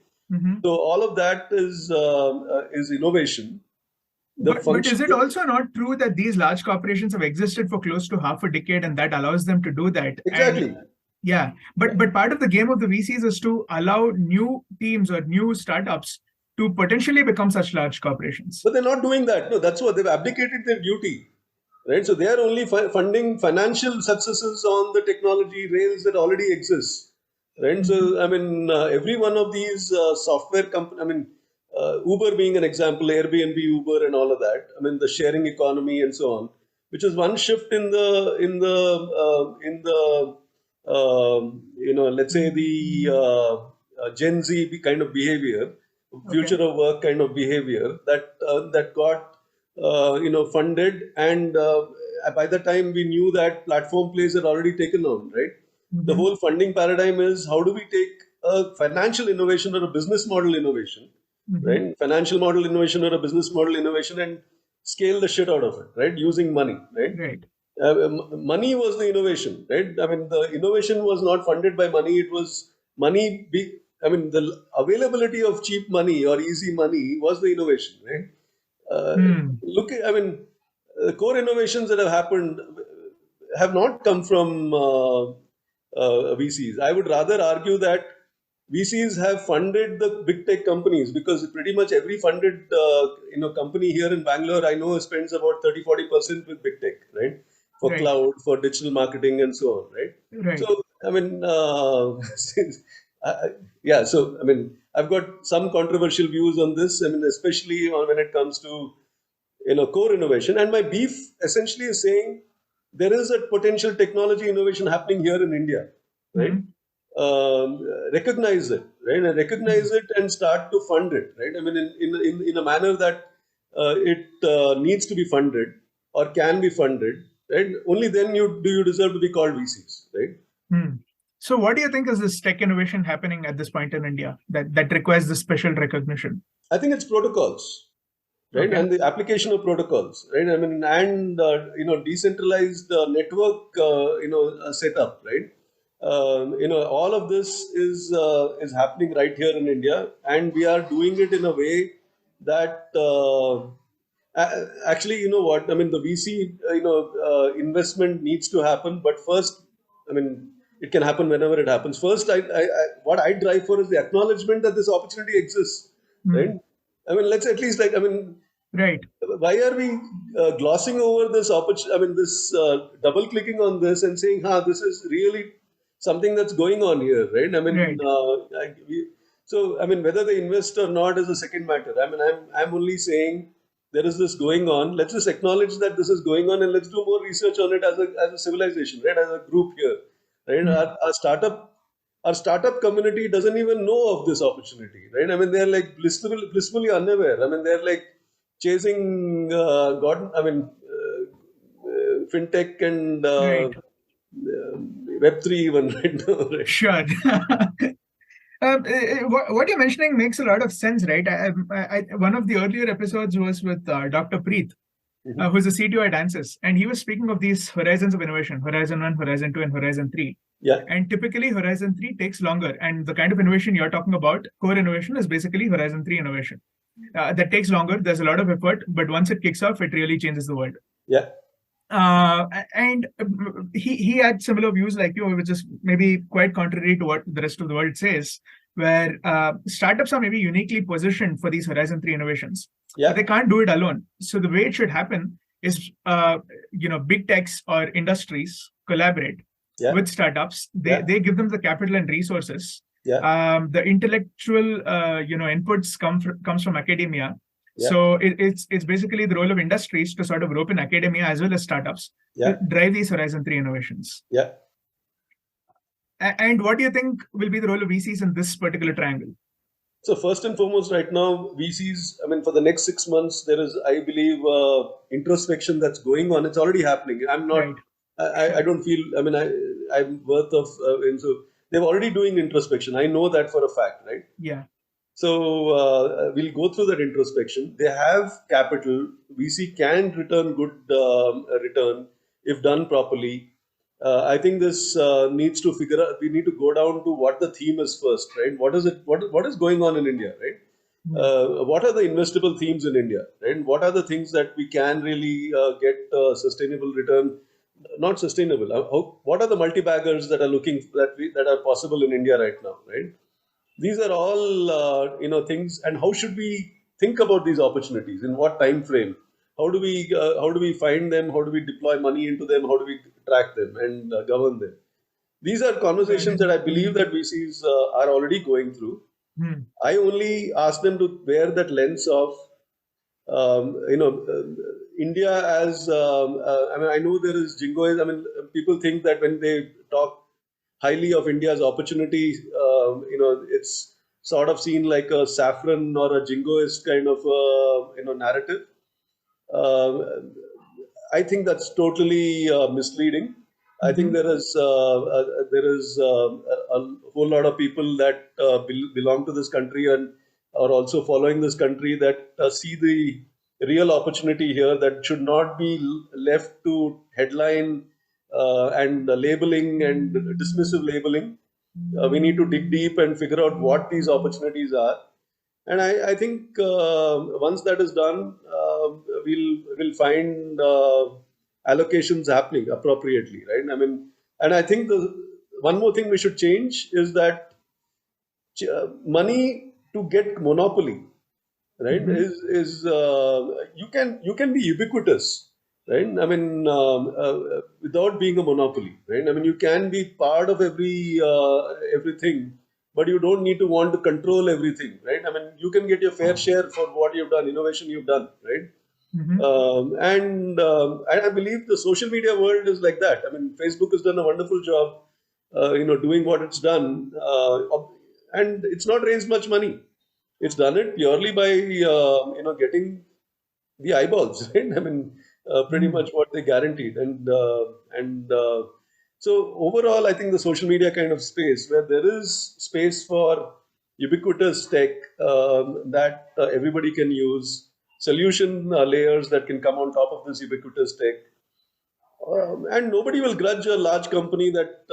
So all of that is innovation. But is it also not true that these large corporations have existed for close to half a decade and that allows them to do that? Exactly. Yeah, but part of the game of the VCs is to allow new teams or new startups to potentially become such large corporations. But they're not doing that. No, that's what they've abdicated their duty, right? So they are only funding financial successes on the technology rails that already exist, right? So I mean, every one of these software companies, I mean, Uber being an example, Airbnb, Uber, and all of that. I mean, the sharing economy and so on, which is one shift in the let's say the Gen Z kind of behavior, future of work kind of behavior that got funded, and by the time we knew that platform plays had already taken on, right? The whole funding paradigm is how do we take a financial innovation or a business model innovation, right? Financial model innovation or a business model innovation, and scale the shit out of it, right? Using money, right? Right. Money was the innovation, right? I mean, the innovation was not funded by money. It was money. The availability of cheap money or easy money was the innovation, right? The core innovations that have happened have not come from VCs. I would rather argue that VCs have funded the big tech companies, because pretty much every funded company here in Bangalore, I know, spends about 30-40% with big tech, right? For cloud, for digital marketing, and so on, right? Right. So, I mean, So, I mean, I've got some controversial views on this. I mean, especially when it comes to core innovation. And my beef essentially is saying there is a potential technology innovation happening here in India, right? Recognize it, right? And recognize it and start to fund it, right? I mean, in a manner that it needs to be funded or can be funded, right? Only then you deserve to be called VCs, right? So what do you think is this tech innovation happening at this point in India that requires this special recognition? I think it's protocols, right? Okay. And the application of protocols, right? I mean, and decentralized network, setup, right? All of this is happening right here in India, and we are doing it in a way that actually, you know what? I mean, the VC, investment needs to happen, but first, I mean, it can happen whenever it happens. First, what I drive for is the acknowledgement that this opportunity exists, right? I mean, let's at least right. Why are we glossing over this opportunity? I mean, this double clicking on this and saying, this is really something that's going on here, right? I mean, so I mean, whether they invest or not is a second matter. I mean, I'm only saying there is this going on. Let's just acknowledge that this is going on, and let's do more research on it as a civilization, right? As a group here, right? Our startup community doesn't even know of this opportunity, right? I mean, they're like blissfully unaware. I mean, they're like chasing fintech and Web3 even right now. Right? Sure. What you're mentioning makes a lot of sense, right? One of the earlier episodes was with Dr. Preet, who's the CTO at Ansys, and he was speaking of these horizons of innovation: Horizon 1, Horizon 2, and Horizon 3. Yeah. And typically, Horizon 3 takes longer. And the kind of innovation you're talking about, core innovation, is basically Horizon 3 innovation. That takes longer. There's a lot of effort, but once it kicks off, it really changes the world. Yeah. And he had similar views like you, which is maybe quite contrary to what the rest of the world says, where startups are maybe uniquely positioned for these Horizon 3 innovations. Yeah. But they can't do it alone. So the way it should happen is, big techs or industries collaborate with startups. They give them the capital and resources. Yeah. The intellectual, inputs comes from academia. Yeah. So it's basically the role of industries to sort of rope in academia as well as startups to drive these Horizon 3 innovations. Yeah. And what do you think will be the role of VCs in this particular triangle? So first and foremost, right now, VCs, I mean, for the next 6 months, there is, I believe, introspection that's going on. It's already happening. I'm not, I don't feel, I mean, I'm worth of, so they're already doing introspection. I know that for a fact, right? Yeah. So we'll go through that introspection. They have capital. VC can return good return if done properly. I think this needs to figure out. We need to go down to what the theme is first, right? What is it? What is going on in India, right? What are the investable themes in India, right? What are the things that we can really get sustainable return not sustainable. What are the multi-baggers that are that are possible in India right now, right? These are all things, and how should we think about these opportunities? In what time frame? How do we find them? How do we deploy money into them? How do we track them and govern them? These are conversations that I believe that VCs are already going through. I only ask them to bear that lens of India as I know there is jingoism. People think that when they talk highly of India's opportunity, it's sort of seen like a saffron or a jingoist kind of narrative. Uh, I think that's totally misleading. I think there is a whole lot of people that belong to this country and are also following this country that see the real opportunity here, that should not be left to headline and labeling and dismissive labeling. We need to dig deep and figure out what these opportunities are. And I think once that is done, we'll find allocations happening appropriately, right? And I think the one more thing we should change is that money to get monopoly, right? You can be ubiquitous, right? Without being a monopoly, right? You can be part of everything, but you don't need to want to control everything, right? You can get your fair share for what you've done, innovation you've done, right? And I believe the social media world is like that. Facebook has done a wonderful job, doing what it's done, and it's not raised much money. It's done it purely by getting the eyeballs, right? Pretty much what they guaranteed, and so overall, I think the social media kind of space where there is space for ubiquitous tech that everybody can use, solution layers that can come on top of this ubiquitous tech, and nobody will grudge a large company that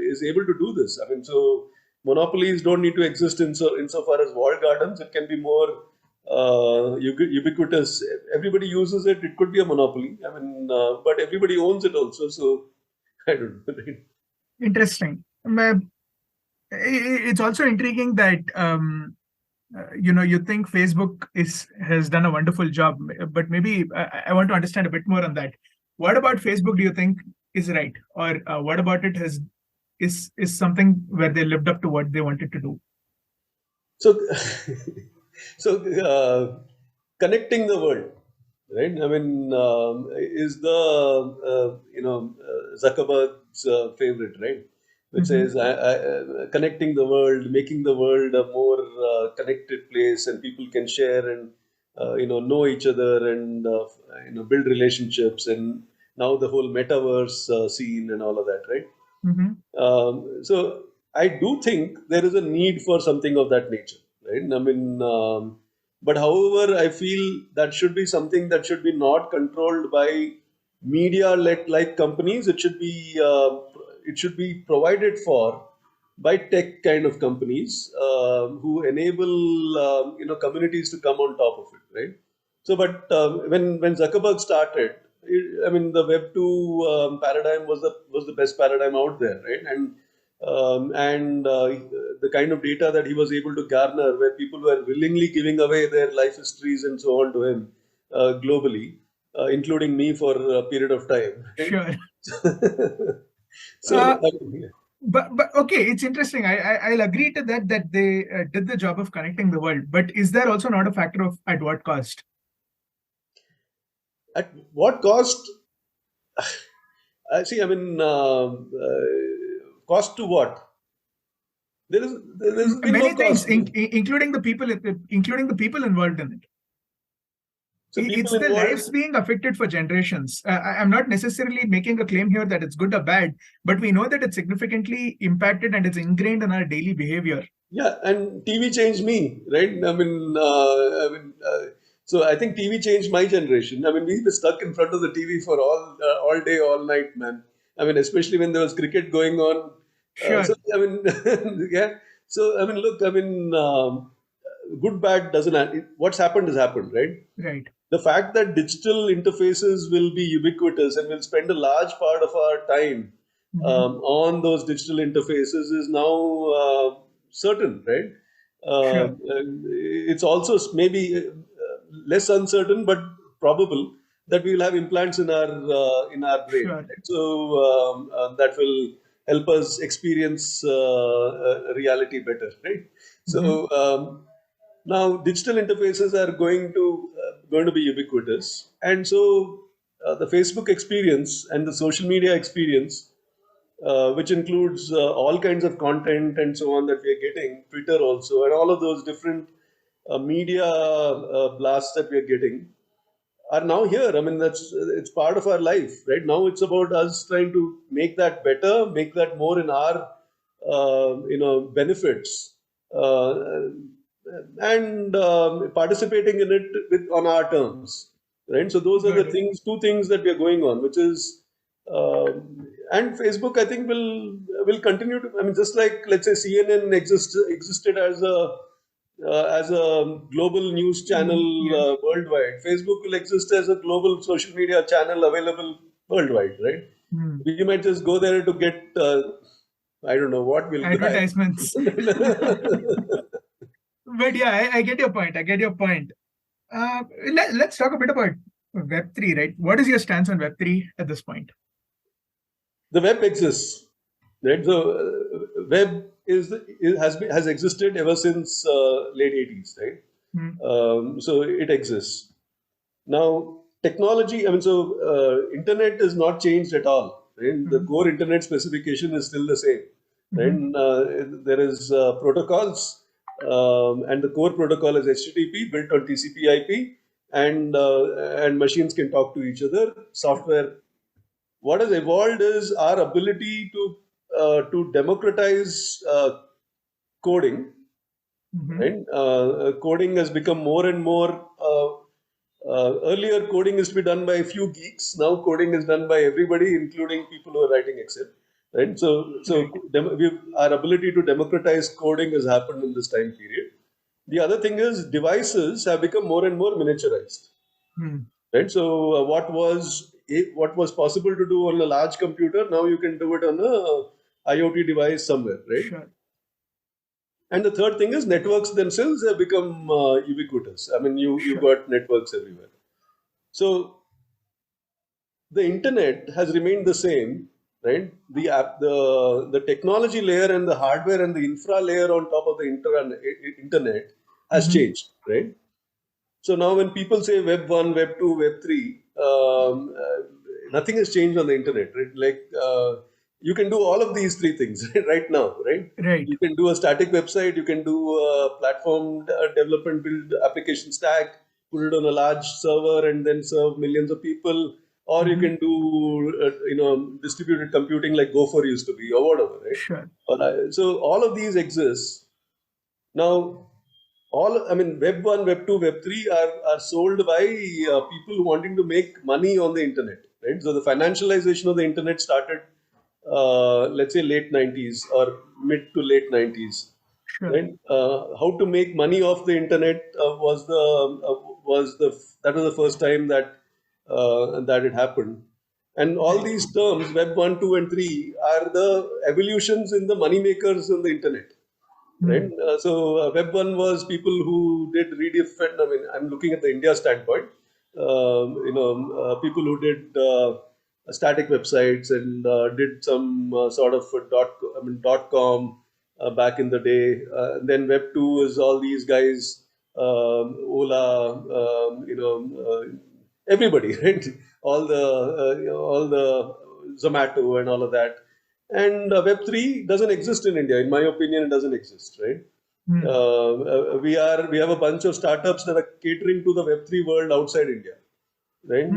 is able to do this. So monopolies don't need to exist insofar as walled gardens. It can be more ubiquitous. Everybody uses it. It could be a monopoly. But everybody owns it also. So I don't know. Interesting. It's also intriguing that you think Facebook has done a wonderful job, but maybe I want to understand a bit more on that. What about Facebook do you think is right, or what about it is something where they lived up to what they wanted to do? So, connecting the world, right? Is the Zuckerberg's favorite, right? Which says connecting the world, making the world a more connected place, and people can share and know each other and build relationships, and now the whole metaverse scene and all of that, right? So I do think there is a need for something of that nature, right? But however, I feel that should be something that should be not controlled by media-like companies. It should be provided for by tech kind of companies who enable communities to come on top of it, right? So, but when Zuckerberg started, the Web 2 paradigm was the best paradigm out there, right? And the kind of data that he was able to garner, where people were willingly giving away their life histories and so on to him globally, including me for a period of time. Right? Sure. So, but okay, it's interesting. I'll agree to that they did the job of connecting the world. But is there also not a factor of at what cost? At what cost? I see. Cost to what? There's many no things, including the people involved in it. So it's the lives being affected for generations. I'm not necessarily making a claim here that it's good or bad, but we know that it's significantly impacted and it's ingrained in our daily behavior. Yeah, and TV changed me, right? So I think TV changed my generation. We were stuck in front of the TV for all day, all night, man. Especially when there was cricket going on. Sure. Yeah. So look, good, bad doesn't. What's happened has happened, right? Right. The fact that digital interfaces will be ubiquitous and we'll spend a large part of our time on those digital interfaces is now certain, right? Sure. It's also maybe less uncertain, but probable that we will have implants in our brain. Sure. Right? So that will help us experience reality better, right? So now digital interfaces are going to be ubiquitous, and so the Facebook experience and the social media experience, which includes all kinds of content and so on that we are getting, Twitter also, and all of those different media blasts that we are getting, are now here. I mean, it's part of our life, right? Now it's about us trying to make that better, make that more in our benefits, and participating in it on our terms, right? So those are Got the it. things, two things that we are going on, which is and Facebook, I think, will continue to. I mean, just like, let's say, CNN existed as a global news channel Yeah. worldwide. Facebook will exist as a global social media channel available worldwide, right? We might just go there to get, I don't know what we'll buy. Advertisements. But yeah, I get your point. I get your point. Let's talk a bit about Web3, right? What is your stance on Web3 at this point? The web exists, right? So web has existed ever since late 80s, right? So it exists. Now, technology, I mean, so internet is not changed at all, right? The core internet specification is still the same, right? There is protocols, and the core protocol is HTTP built on TCP/IP, and machines can talk to each other. Software. What has evolved is our ability to democratize coding, right? Coding has become more and more. Earlier, coding used to be done by a few geeks. Now, coding is done by everybody, including people who are writing Excel. Right. So our ability to democratize coding has happened in this time period. The other thing is devices have become more and more miniaturized. Right. So what was possible to do on a large computer, now you can do it on a IoT device somewhere. Right. Sure. And the third thing is networks themselves have become ubiquitous. I mean, you've got networks everywhere. So the internet has remained the same, right? The technology layer and the hardware and the infra layer on top of the internet has changed, right? So now when people say Web 1, Web 2, Web 3, nothing has changed on the internet, right? Like you can do all of these three things right now, right? Right. You can do a static website, you can do a platform development, build application stack, put it on a large server and then serve millions of people, or you can do distributed computing like Gopher used to be, or whatever, right? Sure. So all of these exist now. Web 1, Web 2, Web 3 are sold by people wanting to make money on the internet, right? So the financialization of the internet started, let's say, late 90s or mid to late 90s. Sure. Right? How to make money off the internet that was the first time that it happened. And all these terms, Web 1, 2, and 3, are the evolutions in the money makers on the internet. Right? So Web 1 was people who did redefine. I mean, I'm looking at the India standpoint. People who did static websites and did some sort of .com back in the day. Then Web 2 is all these guys, Ola, everybody, right? All the Zomato and all of that. And Web 3 doesn't exist in India. In my opinion, it doesn't exist, right? We have a bunch of startups that are catering to the Web 3 world outside India, right?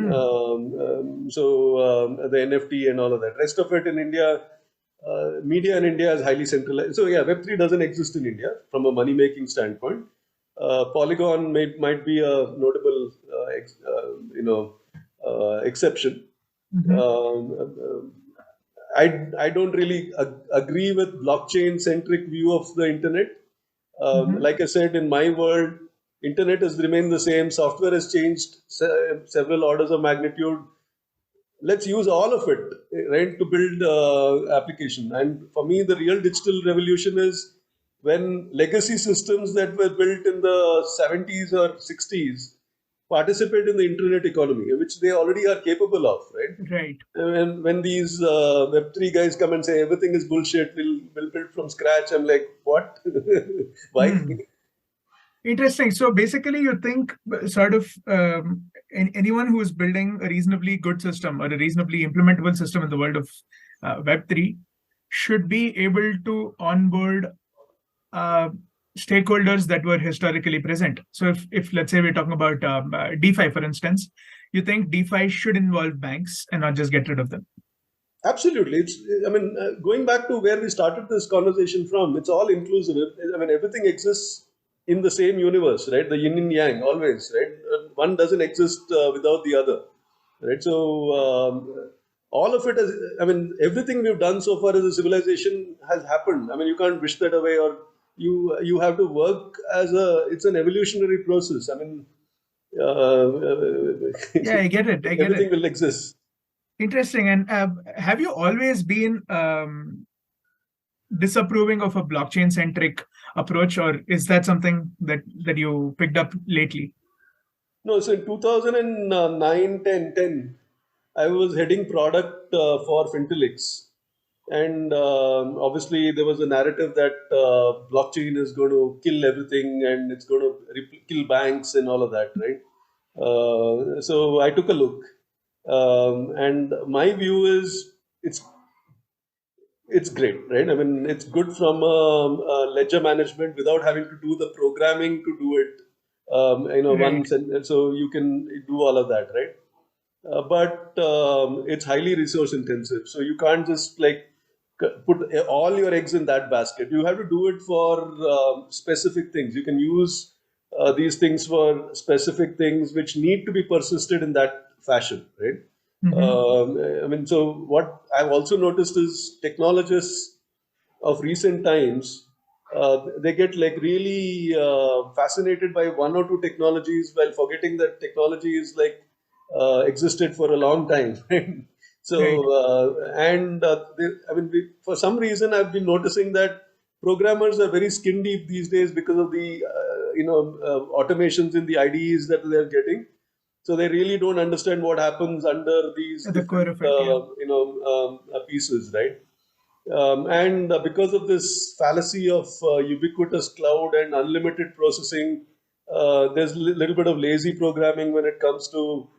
The NFT and all of that. Rest of it in India, media in India is highly centralized. So yeah, Web 3 doesn't exist in India from a money-making standpoint. Polygon might be a notable, exception. I don't really agree with blockchain-centric view of the internet. Like I said, in my world, internet has remained the same. Software has changed several orders of magnitude. Let's use all of it, right, to build application. And for me, the real digital revolution is when legacy systems that were built in the 70s or 60s participate in the internet economy, which they already are capable of, right? Right. And when these Web3 guys come and say everything is bullshit, we'll build from scratch, I'm like, what? Why? Interesting. So basically, you think sort of anyone who is building a reasonably good system or a reasonably implementable system in the world of Web3 should be able to onboard stakeholders that were historically present. So if let's say we're talking about DeFi, for instance, you think DeFi should involve banks and not just get rid of them? Absolutely. Going back to where we started this conversation from, it's all inclusive. I mean, everything exists in the same universe, right? The yin and yang, always, right? One doesn't exist without the other, right? So all of it is, everything we've done so far as a civilization has happened. You can't wish that away, or you have to work it's an evolutionary process. Yeah, I get it. Everything will exist. Interesting. And have you always been disapproving of a blockchain-centric approach, or is that something that you picked up lately? No, so in 2009, 10, I was heading product for Fintellix. And obviously, there was a narrative that blockchain is going to kill everything and it's going to kill banks and all of that, right? So I took a look. And my view is it's great, right? It's good from ledger management without having to do the programming to do it. Right. So you can do all of that, right? But it's highly resource intensive. So you can't just put all your eggs in that basket. You have to do it for specific things. You can use these things for specific things which need to be persisted in that fashion, right? So what I've also noticed is technologists of recent times, they get really fascinated by one or two technologies while forgetting that technology is existed for a long time. Right? So, for some reason, I've been noticing that programmers are very skin deep these days because of the automations in the IDEs that they're getting. So they really don't understand what happens under these different, pieces, right? And because of this fallacy of ubiquitous cloud and unlimited processing, there's a little bit of lazy programming when it comes to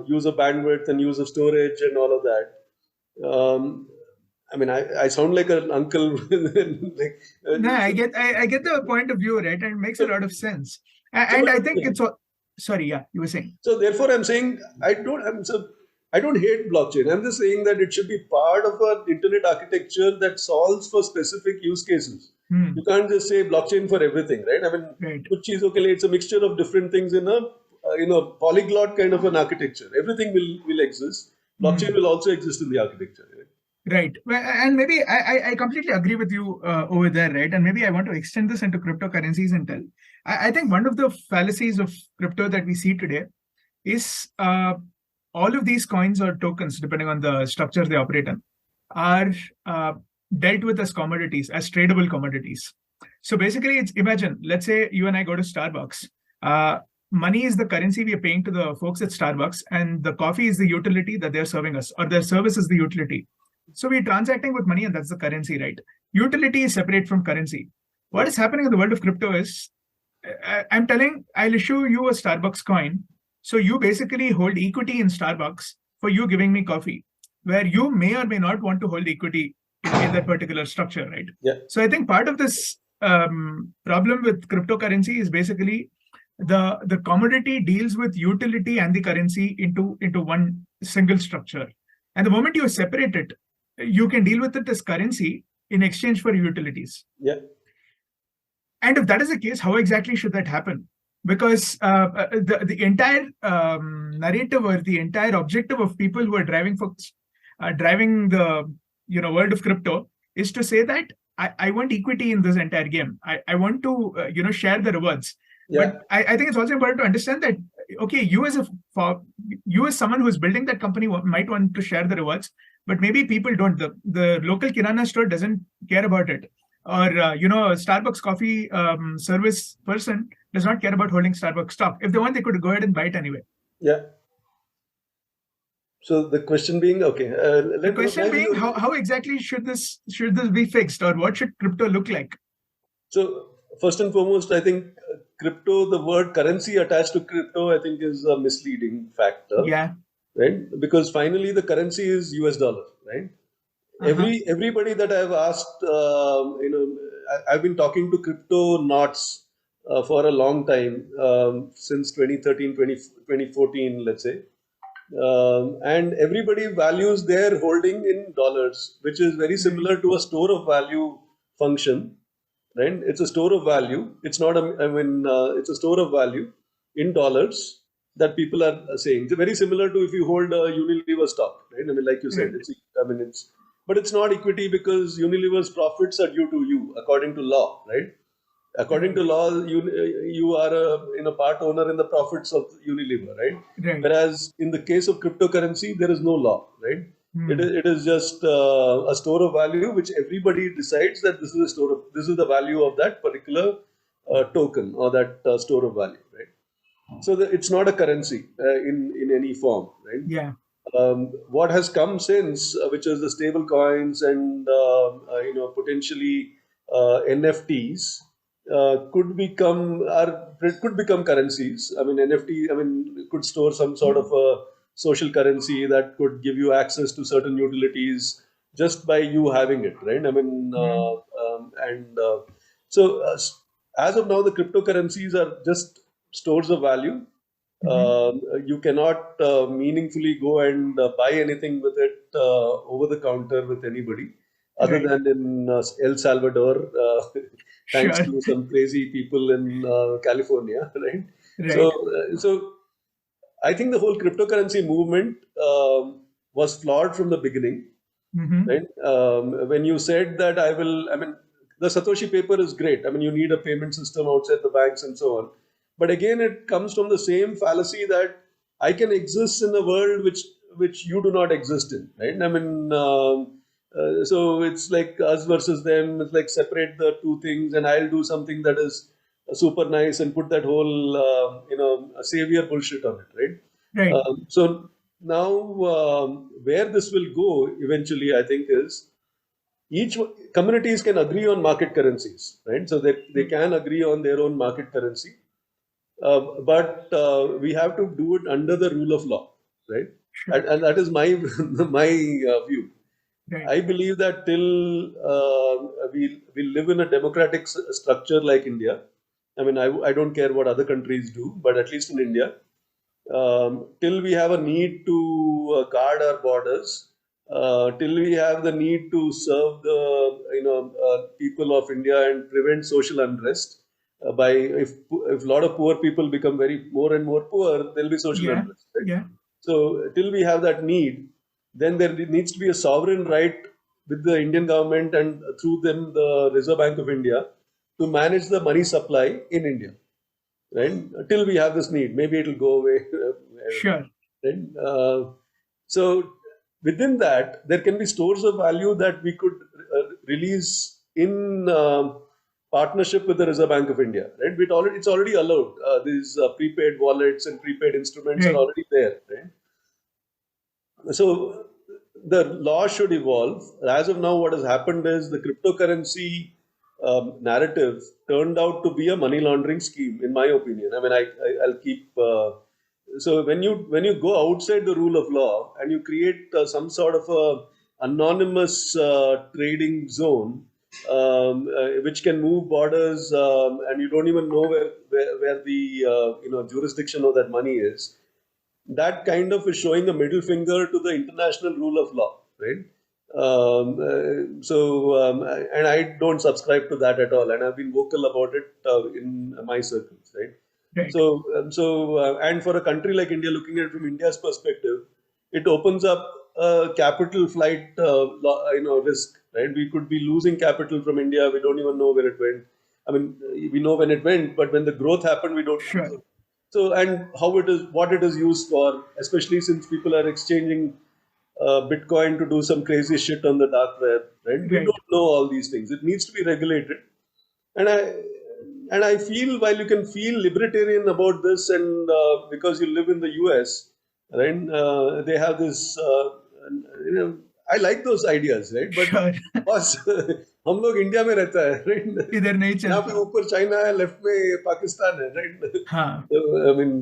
use of bandwidth and use of storage and all of that. I sound like an uncle. No, I get the point of view, right? And it makes a lot of sense. And I think it's all. Sorry, yeah, you were saying. So therefore, I'm saying I don't hate blockchain. I'm just saying that it should be part of an internet architecture that solves for specific use cases. You can't just say blockchain for everything, right? Right. Which is okay. It's a mixture of different things in a polyglot kind of an architecture. Everything will exist. Blockchain will also exist in the architecture. Right. And maybe I completely agree with you over there, right? And maybe I want to extend this into cryptocurrencies and tell. I think one of the fallacies of crypto that we see today is all of these coins or tokens, depending on the structure they operate in, are dealt with as commodities, as tradable commodities. So basically, imagine, let's say you and I go to Starbucks. Money is the currency we are paying to the folks at Starbucks, and the coffee is the utility that they're serving us, or their service is the utility. So we're transacting with money, and that's the currency, right? Utility is separate from currency. What is happening in the world of crypto is, I'll issue you a Starbucks coin. So you basically hold equity in Starbucks for you giving me coffee, where you may or may not want to hold equity in that particular structure, right? Yeah. So I think part of this problem with cryptocurrency is basically the commodity deals with utility and the currency into one single structure. And the moment you separate it, you can deal with it as currency in exchange for utilities. Yeah. And if that is the case, how exactly should that happen? Because the entire narrative or the entire objective of people who are driving the world of crypto is to say that I want equity in this entire game. I want to share the rewards. Yeah. But I think it's also important to understand that okay, you as someone who is building that company might want to share the rewards, but maybe people don't. The local kirana store doesn't care about it, or Starbucks coffee service person does not care about holding Starbucks stock. If they want, they could go ahead and buy it anyway. Yeah. So the question being, okay. The question being, how exactly should this be fixed, or what should crypto look like? So first and foremost, I think crypto, the word currency attached to crypto, I think is a misleading factor. Yeah. Right? Because finally the currency is US dollar, right? Everybody that I've asked, I've been talking to crypto knots for a long time, since 2013, 2014, let's say. And everybody values their holding in dollars, which is very similar to a store of value function, right? It's a store of value. It's not it's a store of value in dollars that people are saying. It's very similar to if you hold a Unilever stock, right? I mean, like you said, but it's not equity because Unilever's profits are due to you according to law, right? According to law, you are a part owner in the profits of Unilever, right? Whereas in the case of cryptocurrency, there is no law, right? It is just a store of value which everybody decides that this is the value of that particular token or that store of value, right? So it's not a currency in any form, right? Yeah. What has come since, which is the stable coins and potentially NFTs. Could become currencies. I mean, NFT. Could store some sort of a social currency that could give you access to certain utilities just by you having it, right? I mean, as of now, the cryptocurrencies are just stores of value. You cannot meaningfully go and buy anything with it over the counter with anybody, other than in El Salvador. Thanks to some crazy people in California, right? So I think the whole cryptocurrency movement was flawed from the beginning, right? When you said that the Satoshi paper is great. I mean, you need a payment system outside the banks and so on. But again, it comes from the same fallacy that I can exist in a world which you do not exist in, right? I mean, so it's like us versus them. It's like separate the two things, and I'll do something that is super nice and put that whole savior bullshit on it, right? So now where this will go eventually, I think, is communities can agree on market currencies, right? So they can agree on their own market currency, but we have to do it under the rule of law, right? And that is my view. I believe that till we live in a democratic structure like India. I mean, I don't care what other countries do, but at least in India, till we have a need to guard our borders, till we have the need to serve the people of India and prevent social unrest. If a lot of poor people become more and more poor, there'll be social unrest. Right? So till we have that need, then there needs to be a sovereign right with the Indian government and through them the Reserve Bank of India to manage the money supply in India, right? Till we have this need, maybe it'll go away. Right? So within that, there can be stores of value that we could release in partnership with the Reserve Bank of India, right? It's already allowed. These prepaid wallets and prepaid instruments are already there, right? So the law should evolve. As of now, what has happened is the cryptocurrency narrative turned out to be a money laundering scheme, in my opinion. I mean, I'll keep. So when you go outside the rule of law and you create some sort of a anonymous trading zone, which can move borders, and you don't even know where the jurisdiction of that money is. That kind of is showing a middle finger to the international rule of law, right? And I don't subscribe to that at all, and I've been vocal about it in my circles, right? And for a country like India, looking at it from India's perspective, it opens up a capital flight, risk right? We could be losing capital from India. We don't even know where it went. I mean, we know when it went, but when the growth happened, we don't Sure. know. So, and how it is, what it is used for, especially since people are exchanging Bitcoin to do some crazy shit on the dark web, right? We Right. don't know all these things. It needs to be regulated. And I feel, while you can feel libertarian about this, and because you live in the US, right? They have this, I like those ideas, right? But Sure. बस हम लोग India में रहता है, right? इधर नहीं यहाँ पे चलता. ऊपर चाइना है, लेफ्ट में पाकिस्तान है, right? हाँ. I mean,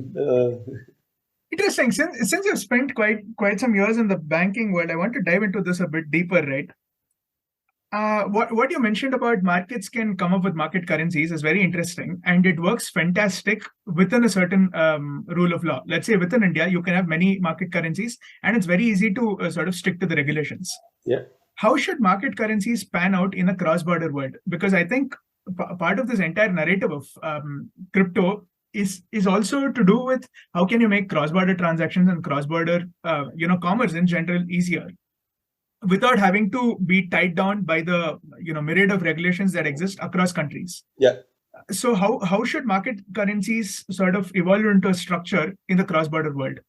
Interesting. Since you've spent quite some years in the banking world, I want to dive into this a bit deeper, right? What you mentioned about markets can come up with market currencies is very interesting, and it works fantastic within a certain rule of law. Let's say within India, you can have many market currencies, and it's very easy to sort of stick to the regulations. yeah. How should market currencies pan out in a cross-border world? Because I think part of this entire narrative of crypto is also to do with how can you make cross-border transactions and cross-border commerce in general easier, without having to be tied down by the myriad of regulations that exist across countries. Yeah. So how should market currencies sort of evolve into a structure in the cross-border world?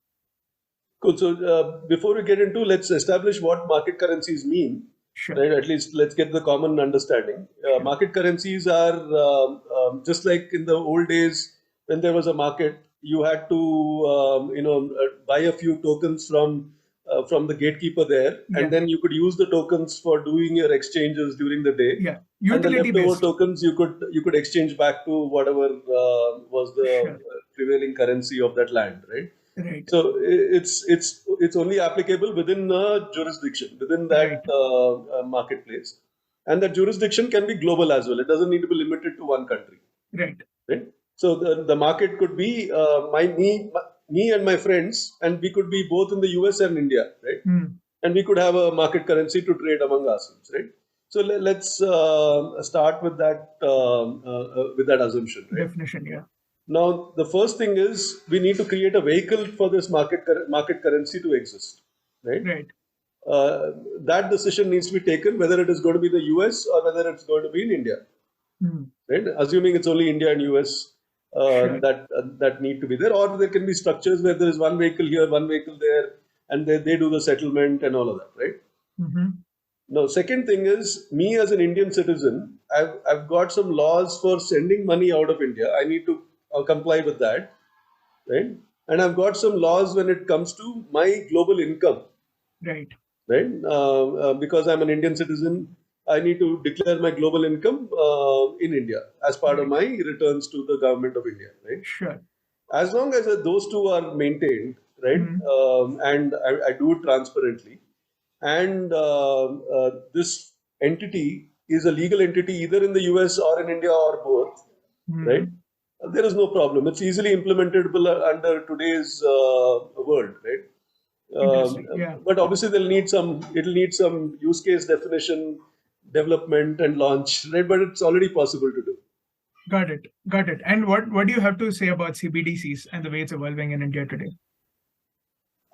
Cool. So before we get into, let's establish what market currencies mean. Sure. Right. At least let's get the common understanding. Market currencies are just like in the old days when there was a market, you had to buy a few tokens from the gatekeeper there, Yeah. and then you could use the tokens for doing your exchanges during the day. Yeah. And the Utility leftover based. tokens you could exchange back to whatever was the Sure. prevailing currency of that land, right? Right. So it's only applicable within a jurisdiction, within that marketplace, and that jurisdiction can be global as well. It doesn't need to be limited to one country. Right. Right. So the market could be me and my friends, and we could be both in the US and India, right? And we could have a market currency to trade among ourselves, right? So let's start with that assumption, right? Definition, yeah. Now, the first thing is we need to create a vehicle for this market currency to exist, right? Right. That decision needs to be taken whether it is going to be the US or whether it's going to be in India, right? Assuming it's only India and US Sure. that need to be there, or there can be structures where there is one vehicle here, one vehicle there, and they do the settlement and all of that, right? Now, second thing is, me as an Indian citizen, I've got some laws for sending money out of India. I need to comply with that, right? And I've got some laws when it comes to my global income, Right. right? Because I'm an Indian citizen, I need to declare my global income in India as part of my returns to the government of India, right? Sure. As long as those two are maintained, right, and I do it transparently, and this entity is a legal entity either in the US or in India or both, right? There is no problem. It's easily implementable under today's world, right? Yeah. But obviously, it'll need some use case definition, development, and launch, right? But it's already possible to do. Got it. And what do you have to say about CBDCs and the way it's evolving in India today?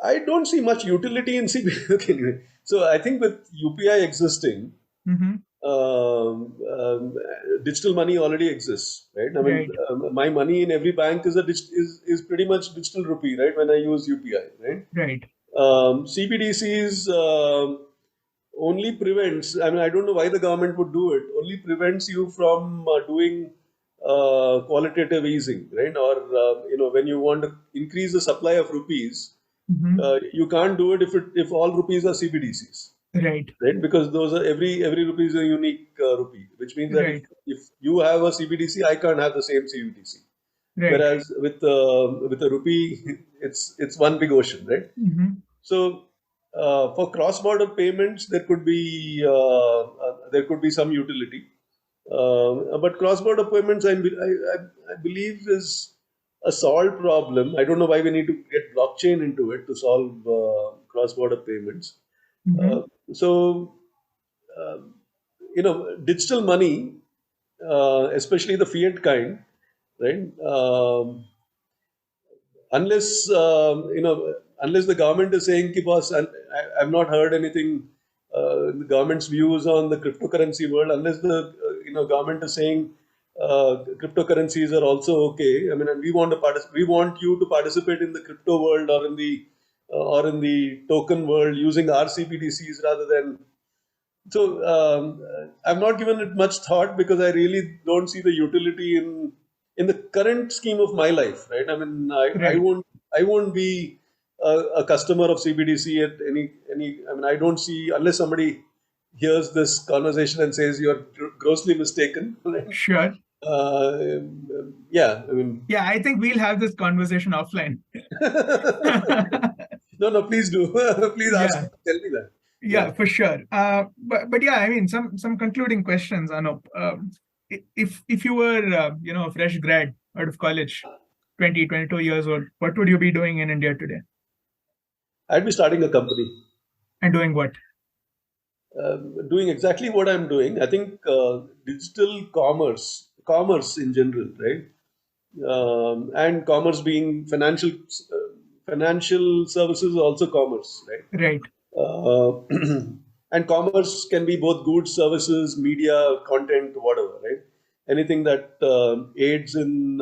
I don't see much utility in CBDC. Okay, anyway. So I think with UPI existing, digital money already exists, right? I mean, my money in every bank is pretty much digital rupee, right? When I use UPI, right? Right. CBDCs only prevents. I mean, I don't know why the government would do it. Only prevents you from doing qualitative easing, right? Or when you want to increase the supply of rupees, you can't do it if all rupees are CBDCs. Right. Right, because those are every rupee is a unique rupee, which means that if you have a CBDC, I can't have the same CBDC. Right. Whereas with a rupee, it's one big ocean, right? So for cross-border payments, there could be some utility, but cross-border payments, I believe, is a solved problem. I don't know why we need to get blockchain into it to solve cross-border payments. Digital money, especially the fiat kind, right? Unless the government is saying, "Ki boss, I've not heard anything the government's views on the cryptocurrency world, unless the government is saying cryptocurrencies are also okay. I mean, and we want you to participate in the crypto world or in the token world using our CBDCs rather than. So I've not given it much thought because I really don't see the utility in the current scheme of my life. Right? I mean, Right. I won't be a customer of CBDC at any. I mean, I don't see unless somebody hears this conversation and says you're grossly mistaken. Right? Sure. Yeah. I mean, Yeah, I think we'll have this conversation offline. no, please do. Please ask me, tell me that. Yeah, for sure. But yeah, I mean, some concluding questions, Anup. If you were, a fresh grad out of college, 20, 22 years old, what would you be doing in India today? I'd be starting a company. And doing what? Doing exactly what I'm doing. I think digital commerce in general, right? And commerce being financial services, also commerce, right? Right. And commerce can be both goods, services, media, content, whatever, right? Anything that aids in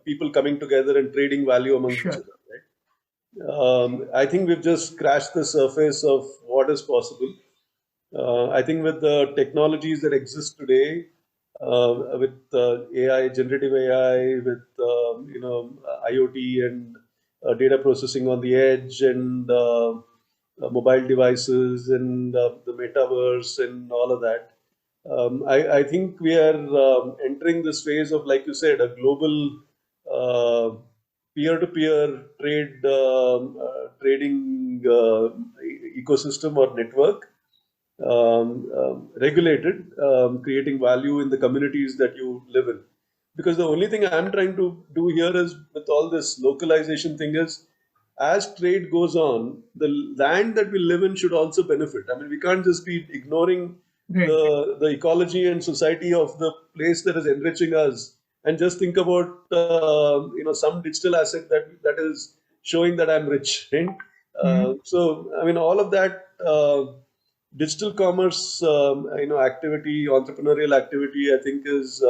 people coming together and trading value among each other, right? I think we've just scratched the surface of what is possible. I think with the technologies that exist today, with AI, generative AI, with IoT and data processing on the edge and mobile devices and the metaverse and all of that, I think we are entering this phase of, like you said, a global peer-to-peer trading ecosystem or network, regulated, creating value in the communities that you live in. Because the only thing I'm trying to do here is, with all this localization thing, is as trade goes on, the land that we live in should also benefit. I mean, we can't just be ignoring the ecology and society of the place that is enriching us and just think about some digital asset that is showing that I'm rich. Right? So I mean, all of that digital commerce, activity, entrepreneurial activity, I think is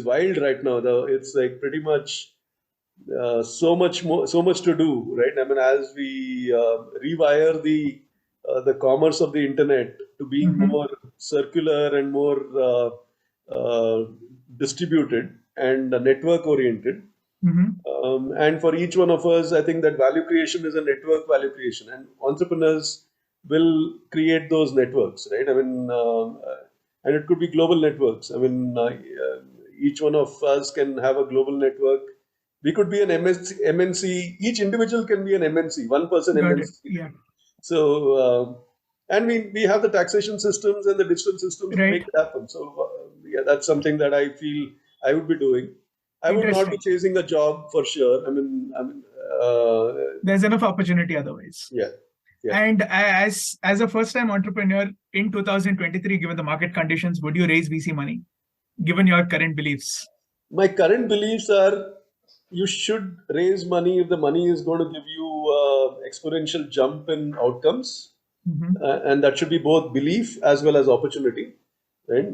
wild right now. Though it's like pretty much so much to do, right? I mean, as we rewire the commerce of the internet to being more circular and more distributed and network oriented. And for each one of us, I think that value creation is a network value creation, and entrepreneurs will create those networks, right? I mean, and it could be global networks. I mean, each one of us can have a global network. We could be an MNC. Each individual can be an MNC, one person MNC. Yeah. So, and we have the taxation systems and the digital systems to make it happen. So, yeah, that's something that I feel I would be doing. I would not be chasing a job for sure. I mean, there's enough opportunity otherwise. Yeah. And as a first-time entrepreneur in 2023, given the market conditions, would you raise VC money, given your current beliefs? My current beliefs are, you should raise money if the money is going to give you exponential jump in outcomes, and that should be both belief as well as opportunity. Right?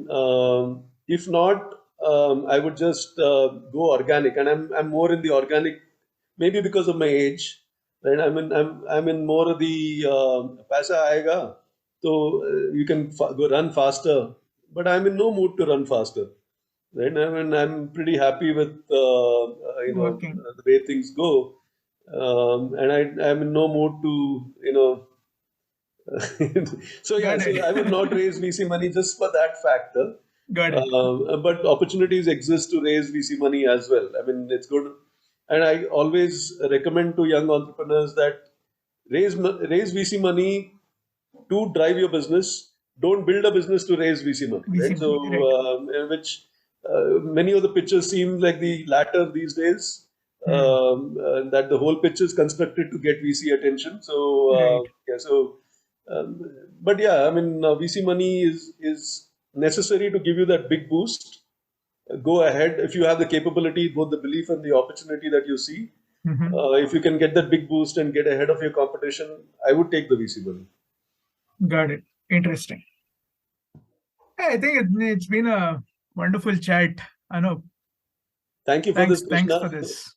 If not, I would just go organic, and I'm more in the organic, maybe because of my age. Right? I'm in more of the paisa aayega, so you can go run faster, but I'm in no mood to run faster. Right? I mean, I'm pretty happy with the way things go, and I'm in no mood to so yeah, so I would not raise VC money just for that factor. Got it. But opportunities exist to raise VC money as well. I mean, it's good, and I always recommend to young entrepreneurs that raise VC money to drive your business. Don't build a business to raise VC money. Right? So, which many of the pitches seem like the latter these days. That the whole pitch is constructed to get VC attention. So yeah, so. But yeah, I mean, VC money is necessary to give you that big boost. Go ahead if you have the capability, both the belief and the opportunity that you see. If you can get that big boost and get ahead of your competition, I would take the VC money. Got it. Interesting. I think it's been a wonderful chat, Anup. Thank you for this, Krishna. Thanks for this.